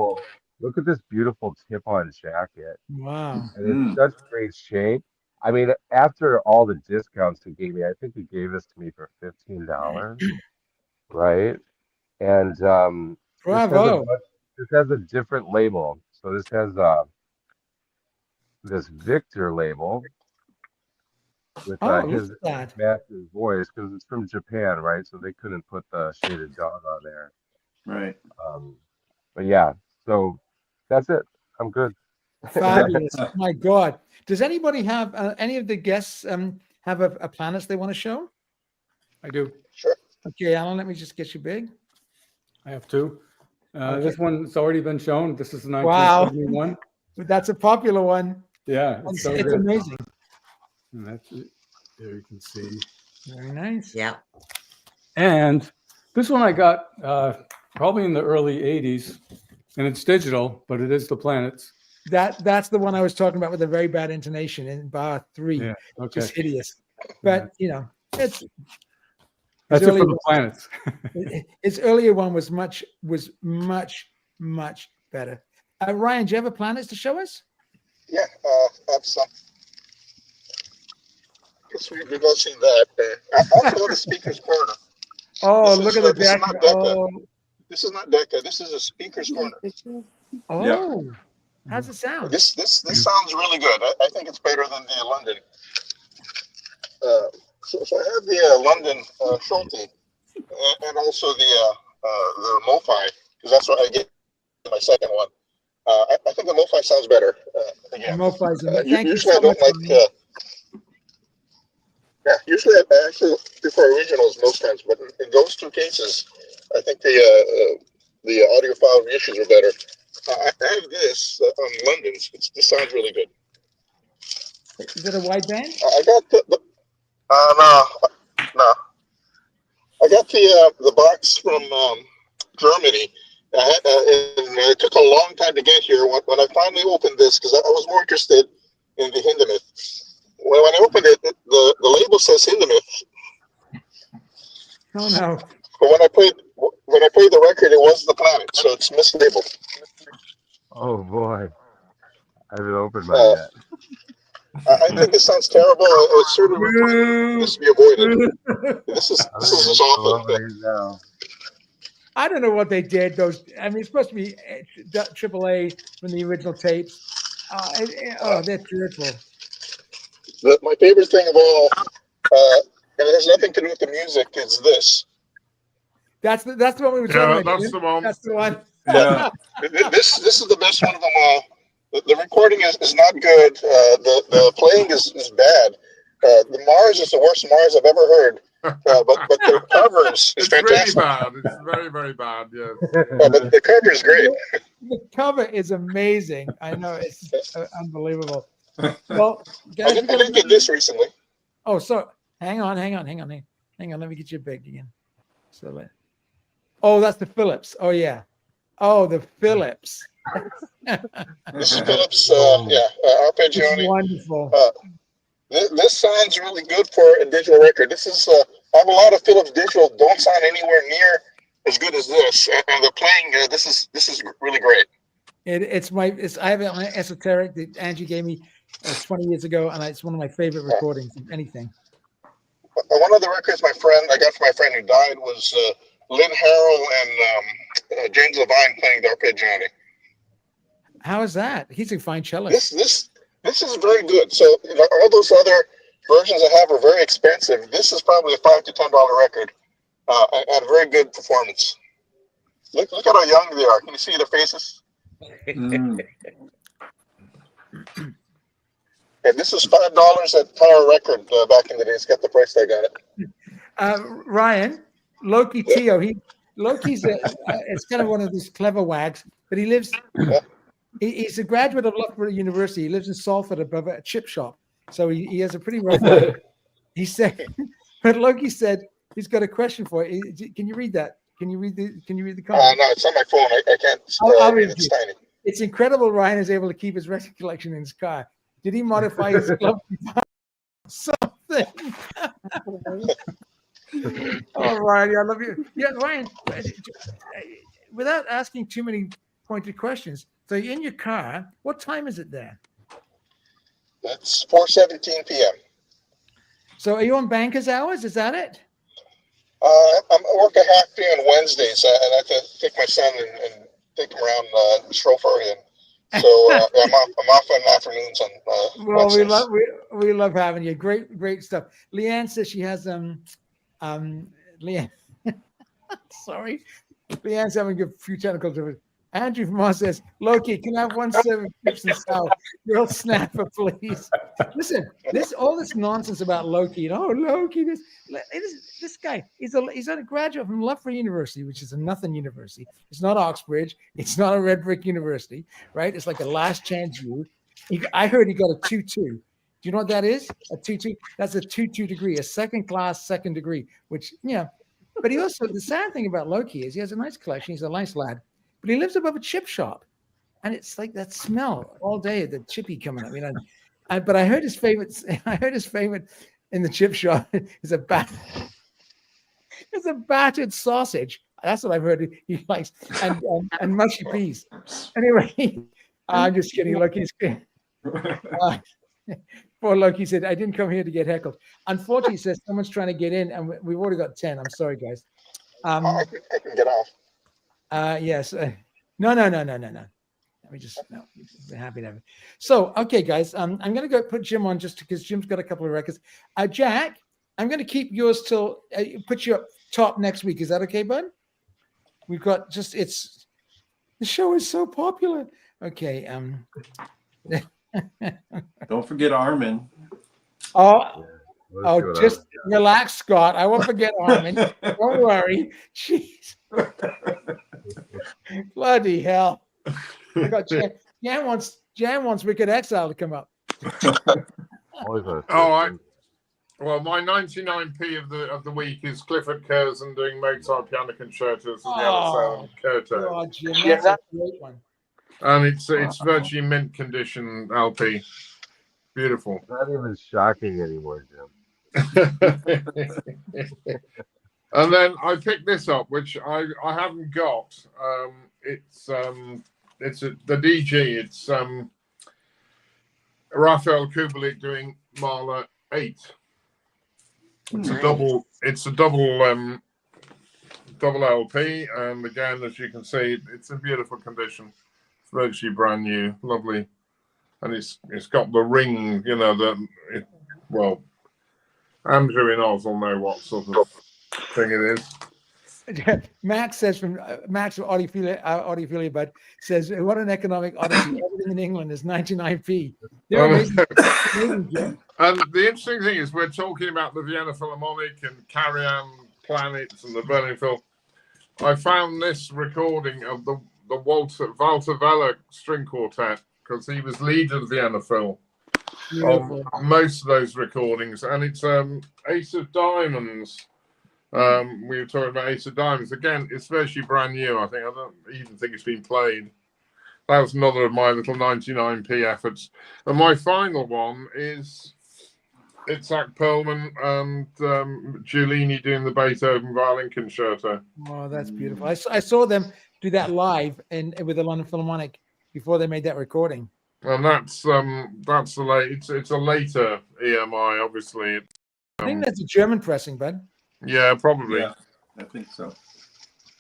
Speaker 6: Look at this beautiful tip-on jacket.
Speaker 1: Wow.
Speaker 6: And it's such great shape. I mean, after all the discounts he gave me, I think he gave this to me for $15, right? And
Speaker 1: bravo.
Speaker 6: This has a different label. So this has this Victor label with his master's voice, because it's from Japan, right? So they couldn't put the shaded dog on there.
Speaker 2: Right.
Speaker 6: But yeah, so that's it. I'm good.
Speaker 1: Fabulous. Oh my God. Does anybody have, any of the guests have a planets they want to show?
Speaker 7: I do.
Speaker 1: Sure. Okay, Alan, let me just get you big.
Speaker 7: I have 2. This one's already been shown. This is
Speaker 1: Wow.
Speaker 7: 1971.
Speaker 1: That's a popular one.
Speaker 7: Yeah.
Speaker 1: It's amazing.
Speaker 7: And that's it. There you can see.
Speaker 1: Very nice.
Speaker 5: Yeah.
Speaker 7: And this one I got probably in the early 80s, and it's digital, but it is the planets.
Speaker 1: That's the one I was talking about with a very bad intonation in bar 3.
Speaker 7: Yeah, okay.
Speaker 1: Just hideous. But, you know, it's
Speaker 7: That's it for the planets.
Speaker 1: His earlier one was much better. Ryan, do you have a planets to show us?
Speaker 10: Yeah, I have some. Guess we've all seen that. I'll show the speaker's corner.
Speaker 1: Oh,
Speaker 10: This
Speaker 1: look
Speaker 10: is,
Speaker 1: at the
Speaker 10: this is
Speaker 1: deck.
Speaker 10: not Decca.
Speaker 1: Oh,
Speaker 10: This is not Decca. This is a speaker's corner.
Speaker 1: oh. How's it sound?
Speaker 10: This sounds really good. I think it's better than the London. So I have the London Schulte and also the MoFi, because that's what I get my second one. I think the MoFi sounds better. Again, usually I don't like. Yeah, usually I actually prefer originals most times, but in those two cases, I think the audiophile reissues are better. I have this on London's. This sounds really good.
Speaker 1: Is it a wideband?
Speaker 10: I got no. I got the box from Germany. It took a long time to get here. When I finally opened this, because I was more interested in the Hindemith. When I opened it, the label says Hindemith.
Speaker 1: Oh no!
Speaker 10: But when I played the record, it was the Planet, so it's mislabeled.
Speaker 6: Oh boy, I haven't opened mine yet.
Speaker 10: I think this sounds terrible. I would certainly recommend this to be avoided. This is just awful.
Speaker 1: I don't know what they did. It's supposed to be AAA from the original tapes. They're dreadful.
Speaker 10: My favorite thing of all, and it has nothing to do with the music, is this.
Speaker 1: That's the one we were talking about.
Speaker 3: That's the one.
Speaker 1: That's the one.
Speaker 2: Yeah.
Speaker 10: This is the best one of them all. The recording is not good. The playing is bad. The Mars is the worst Mars I've ever heard. But the cover is fantastic.
Speaker 3: Really bad. It's very, very bad. Yeah.
Speaker 10: But the cover is great.
Speaker 1: The cover is amazing. I know, it's unbelievable. Well, guys,
Speaker 10: I didn't get this recently.
Speaker 1: Oh, so hang on. Let me get you big again. Oh, that's the Philips. Oh yeah. Oh, the Philips.
Speaker 10: This is Philips. Arpeggione.
Speaker 1: Wonderful.
Speaker 10: This sounds really good for a digital record. This is I have a lot of Philips digital. Don't sound anywhere near as good as this. And the playing. This is really great.
Speaker 1: I have an esoteric that Angie gave me 20 years ago, and it's one of my favorite recordings of anything.
Speaker 10: One of the records I got from my friend who died was Lynn Harrell and James Levine playing the Arpeggione.
Speaker 1: How is that? He's a fine cellist.
Speaker 10: This is very good. So all those other versions I have are very expensive. This is probably a $5 to $10 record, and a very good performance. Look at how young they are. Can you see their faces? And this is $5 at Tower Record back in the day. It's got the price tag on it.
Speaker 1: Ryan, Loki Tio. Loki's it's kind of one of these clever wags, but he lives. He's a graduate of Loughborough University. He lives in Salford above a chip shop, so he has a pretty rough life. He said, but Loki said he's got a question for you. Can you read that? Can you read the comment?
Speaker 10: No, it's on my phone. I can't.
Speaker 1: I'll read
Speaker 10: it's
Speaker 1: it.
Speaker 10: tiny.
Speaker 1: It's incredible. Ryan is able to keep his record collection in his car. Did he modify his club? Something. Oh, Ryan, I love you. Yeah, Ryan. Without asking too many pointed questions, so you're in your car. What time is it there?
Speaker 10: It's 4:17 p.m.
Speaker 1: So are you on banker's hours? Is that it?
Speaker 10: I work a half day on Wednesdays, and I have to take my son and take him around the chauffeur. And so I'm off on afternoons on Wednesdays.
Speaker 1: we love having you. Great stuff. Leanne says she has Leanne. Sorry, Leanne's having a few technical difficulties. Andrew from Moss says, Loki, can I have 1 serving chips and salad? Real snapper, please. Listen, all this nonsense about Loki. Loki, this guy, he's a graduate from Loughborough University, which is a nothing university. It's not Oxbridge. It's not a red brick university, right? It's like a last chance U. I heard he got a 2-2. Do you know what that is? A 2-2? That's a 2-2 degree, a second class, second degree, which, yeah. But he also, the sad thing about Loki is he has a nice collection. He's a nice lad. But he lives above a chip shop, and it's like that smell all day, the chippy coming up. But I heard his favorite. I heard his favorite in the chip shop is a bat. the battered sausage. That's what I've heard he likes, and mushy peas. Anyway, I'm just kidding. Loki's poor Loki said, I didn't come here to get heckled. Unfortunately, he says someone's trying to get in, and we've already got 10. I'm sorry, guys.
Speaker 10: I can get off.
Speaker 1: Yes. No. Let me just, no, we're happy to have it. So, okay, guys, I'm going to go put Jim on just because Jim's got a couple of records. Jack, I'm going to keep yours till, put you up top next week. Is that okay, bud? We've got just, the show is so popular. Okay.
Speaker 2: Don't forget Armin.
Speaker 1: Just relax, Scott. I won't forget Armin. Don't worry. Jeez. Bloody hell. I got Jan wants Wicked Exile to come up.
Speaker 3: Well, my 99p of the week is Clifford Curzon doing Mozart piano concertos and the Yellowstone Concerto.
Speaker 1: Oh, Jim, that's a great one.
Speaker 3: And it's virtually mint condition LP. Beautiful.
Speaker 6: It's not even shocking anymore, Jim.
Speaker 3: And then I picked this up, which I haven't got. It's the DG. It's Raphael Kubelik doing Mahler 8. It's a double. It's a double LP, and again, as you can see, it's in beautiful condition. It's virtually brand new, lovely, and it's got the ring. You know well, Andrew in Oz will know what sort of thing it is.
Speaker 1: Max says from Audiophilia, but says, what an economic odyssey. Everything in England is 99p.
Speaker 3: And the interesting thing is we're talking about the Vienna Philharmonic and Carry-On Planets and the Berlin Phil. I found this recording of the Walter Weller string quartet because he was lead of the Vienna Phil on most of those recordings, and it's Ace of Diamonds. We were talking about Ace of Diamonds again. It's virtually brand new. I don't even think it's been played. That was another of my little 99p efforts. And my final one is Itzhak Perlman and Giulini doing the Beethoven Violin Concerto.
Speaker 1: Oh, that's beautiful. I saw them do that live with the London Philharmonic before they made that recording.
Speaker 3: And that's the late. It's a later EMI, obviously.
Speaker 1: I think that's a German pressing, bud.
Speaker 3: Yeah, probably.
Speaker 2: Yeah, I think so.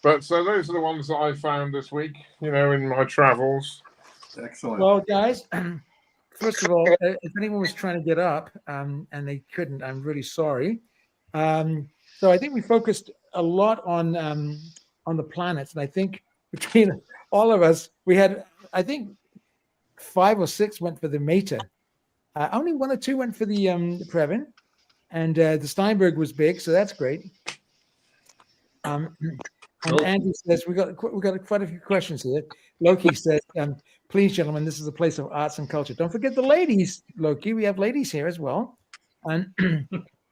Speaker 3: But so those are the ones that I found this week, in my travels.
Speaker 2: Excellent.
Speaker 1: Well, guys, first of all, if anyone was trying to get up and they couldn't, I'm really sorry. So I think we focused a lot on the planets, and I think between all of us, we had, I think, 5 or 6 went for the Mater. Only 1 or 2 went for the Previn, and the Steinberg was big, so that's great. And Andy says we got quite a few questions here. Loki says, "Please, gentlemen, this is a place of arts and culture. Don't forget the ladies, Loki. We have ladies here as well." And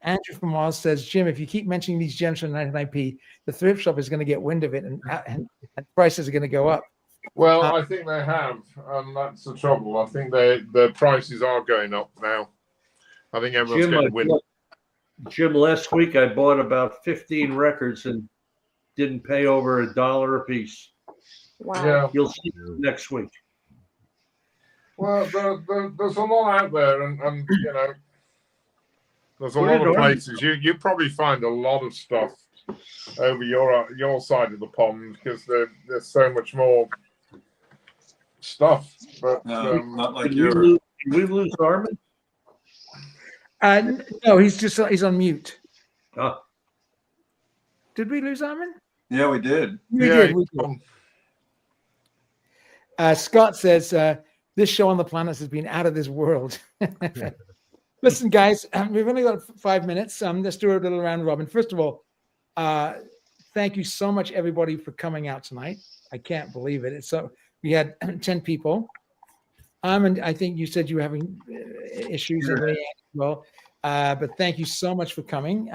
Speaker 1: Andrew from Oz says, "Jim, if you keep mentioning these gems from 99p, the thrift shop is going to get wind of it, and prices are going to go up."
Speaker 3: Well, I think they have, and that's the trouble. I think the prices are going up now. I think everyone's getting wind.
Speaker 4: Jim, last week I bought about 15 records and didn't pay over $1 a piece.
Speaker 9: Wow.
Speaker 3: Yeah.
Speaker 4: You'll see next week.
Speaker 3: Well, there's a lot out there, and there's a lot of places. You probably find a lot of stuff over your side of the pond because there's so much more stuff. But
Speaker 2: not like
Speaker 4: Did
Speaker 2: yours.
Speaker 4: we lose Armin?
Speaker 1: No, he's on mute.
Speaker 4: Oh.
Speaker 1: Did we lose Armin?
Speaker 2: Yeah, we did.
Speaker 1: We did. Scott says, this show on the planets has been out of this world. Listen, guys, we've only got 5 minutes. Let's do a little round robin. First of all, thank you so much, everybody, for coming out tonight. I can't believe it. So we had 10 people. And I think you said you were having issues as well. But thank you so much for coming.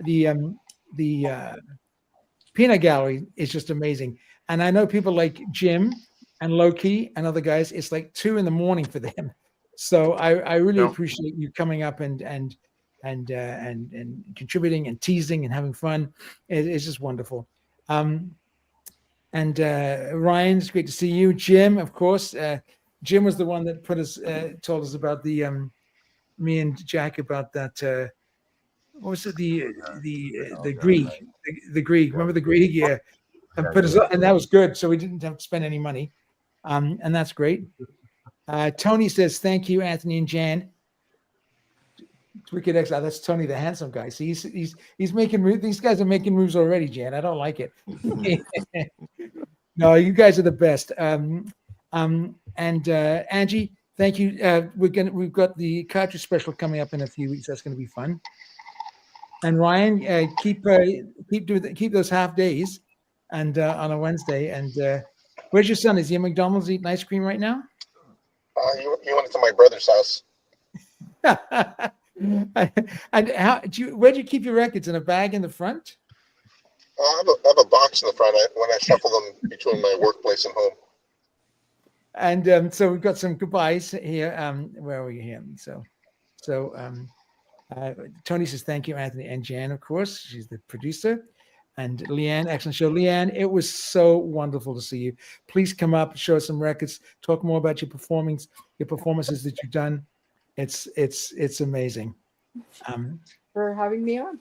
Speaker 1: The Peanut Gallery is just amazing. And I know people like Jim and Loki and other guys, it's like 2 a.m. for them. So I really appreciate you coming up and and contributing and teasing and having fun. It's just wonderful. And Ryan, it's great to see you. Jim, of course. Jim was the one that told us about the me and Jack about that. What was it? The Greek, the Greek. Remember the Greek? Yeah, and put us, and that was good. So we didn't have to spend any money, and that's great. Tony says, "Thank you, Anthony and Jan." Wicked X. That's Tony, the handsome guy. See, he's making moves. These guys are making moves already, Jan. I don't like it. No, you guys are the best. And Angie, thank you. We've got the cartridge special coming up in a few weeks. That's going to be fun. And Ryan, keep those half days, and on a Wednesday. And where's your son? Is he at McDonald's eating ice cream right now?
Speaker 10: He went to my brother's house.
Speaker 1: And where do you keep your records? In a bag in the front?
Speaker 10: I have a box in the front when I shuffle them between my workplace and home.
Speaker 1: And so we've got some goodbyes here. Where are we here? So Tony says, thank you, Anthony and Jan, of course. She's the producer. And Leanne, excellent show. Leanne, it was so wonderful to see you. Please come up, show us some records, talk more about your performances that you've done. It's amazing.
Speaker 9: For having me on.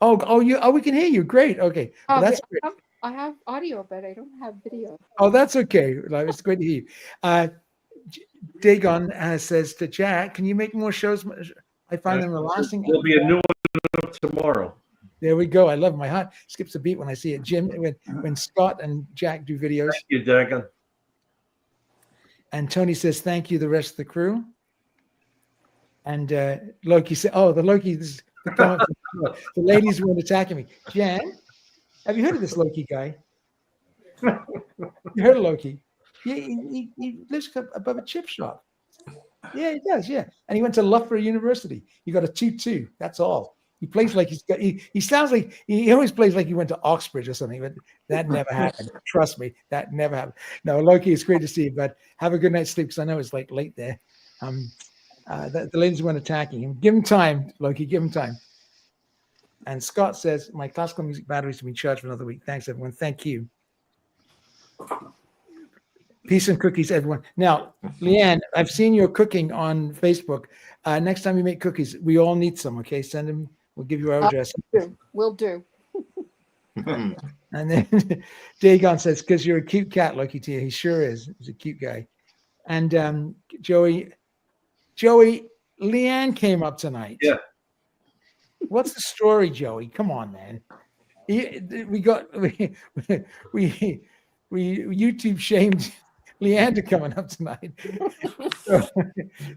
Speaker 1: We can hear you. Great. Okay. Well, that's great.
Speaker 9: I have audio, but I don't have video.
Speaker 1: Oh, that's okay. It's great to hear you. Dagon says to Jack, can you make more shows? I find them relaxing.
Speaker 4: There'll be a new one tomorrow.
Speaker 1: There we go. I love my heart skips a beat when I see it. Jim, when Scott and Jack do videos.
Speaker 4: Thank you, Dagon.
Speaker 1: And Tony says, thank you, the rest of the crew. And Loki said, the Loki, the ladies weren't attacking me. Jan, have you heard of this Loki guy? You heard of Loki? He lives above a chip shop. Yeah, he does. Yeah. And he went to Loughborough University. He got a 2-2. That's all. He plays like he sounds like he always plays like he went to Oxbridge or something, but that never happened. Trust me, that never happened. No, Loki, it's great to see you, but have a good night's sleep because I know it's like late there. The ladies weren't attacking him. Give him time, Loki, give him time. And Scott says, my classical music batteries have been charged for another week. Thanks, everyone. Thank you. Peace and cookies, everyone. Now, Leanne, I've seen your cooking on Facebook. Next time you make cookies, we all need some, okay? Send them. We'll give you our address.
Speaker 9: Will do.
Speaker 1: And then Dagon says, because you're a cute cat, Loki to you. He sure is. He's a cute guy. And Joey, Leanne came up tonight.
Speaker 4: Yeah.
Speaker 1: What's the story, Joey? Come on, man. We YouTube shamed Leander coming up tonight.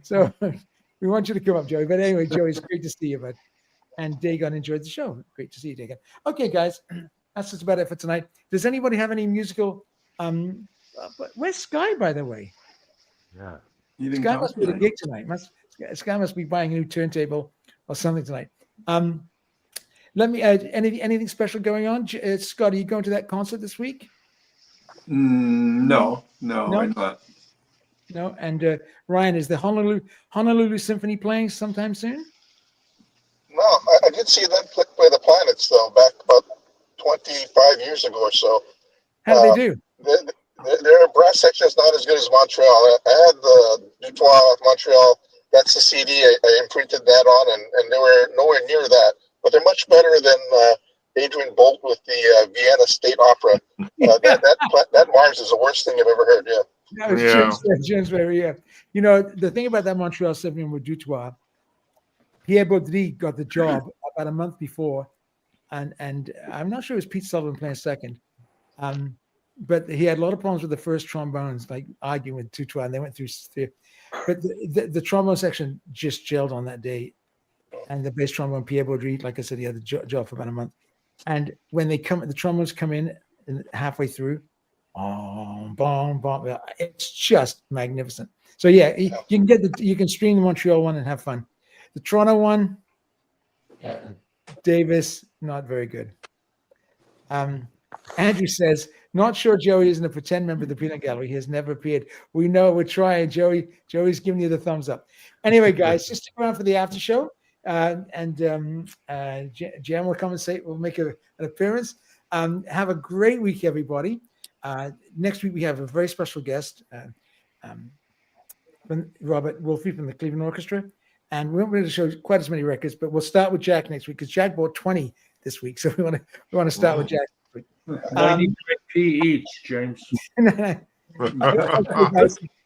Speaker 1: so we want you to come up, Joey. But anyway, Joey, it's great to see you, bud. And Dagon enjoyed the show. Great to see you, Dagon. Okay, guys, that's just about it for tonight. Does anybody have any musical? Where's Sky, by the way?
Speaker 6: Yeah.
Speaker 1: Sky must be at a gig tonight. Sky must be buying a new turntable or something tonight. Let me anything special going on? Scott, are you going to that concert this week?
Speaker 2: No, I'm not.
Speaker 1: No, and Ryan, is the Honolulu Symphony playing sometime soon?
Speaker 10: No, I did see them play the Planets though back about 25 years ago or so.
Speaker 1: How do they do?
Speaker 10: Their brass section is not as good as Montreal. I had the Dutoit Montreal. That's the CD. I imprinted that on, and they were nowhere near that. But they're much better than Adrian Bolt with the Vienna State Opera. That Mars is the worst thing I've ever heard. Yeah.
Speaker 1: No, it's Jim's very, yeah. You know, the thing about that Montreal Symphony with Dutoit, Pierre Baudry got the job about a month before, and I'm not sure it was Pete Sullivan playing second, but he had a lot of problems with the first trombones, like arguing with Dutoit, and they went through. But the trombone section just gelled on that day, and the bass trombone Pierre Baudry, like I said, he had the job for about a month, and when the trombones come in halfway through, it's just magnificent. So yeah, you can stream the Montreal one and have fun. The Toronto one, Davis, not very good. Andrew says, not sure Joey isn't a pretend member of the Peanut Gallery. He has never appeared. We know, we're trying. Joey's giving you the thumbs up. Anyway, guys, just stick around for the after show. Jan will come and will make an appearance. Have a great week, everybody. Next week we have a very special guest, Robert Wolfe from the Cleveland Orchestra. And we won't be able to show quite as many records, but we'll start with Jack next week because Jack bought 20 this week. So we want to start with Jack this week.
Speaker 4: 93p each, James.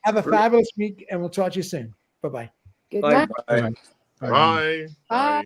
Speaker 1: Have a fabulous week, and we'll talk to you soon. Bye-bye.
Speaker 9: Good
Speaker 4: Bye.
Speaker 9: night.
Speaker 3: Bye.
Speaker 9: Bye.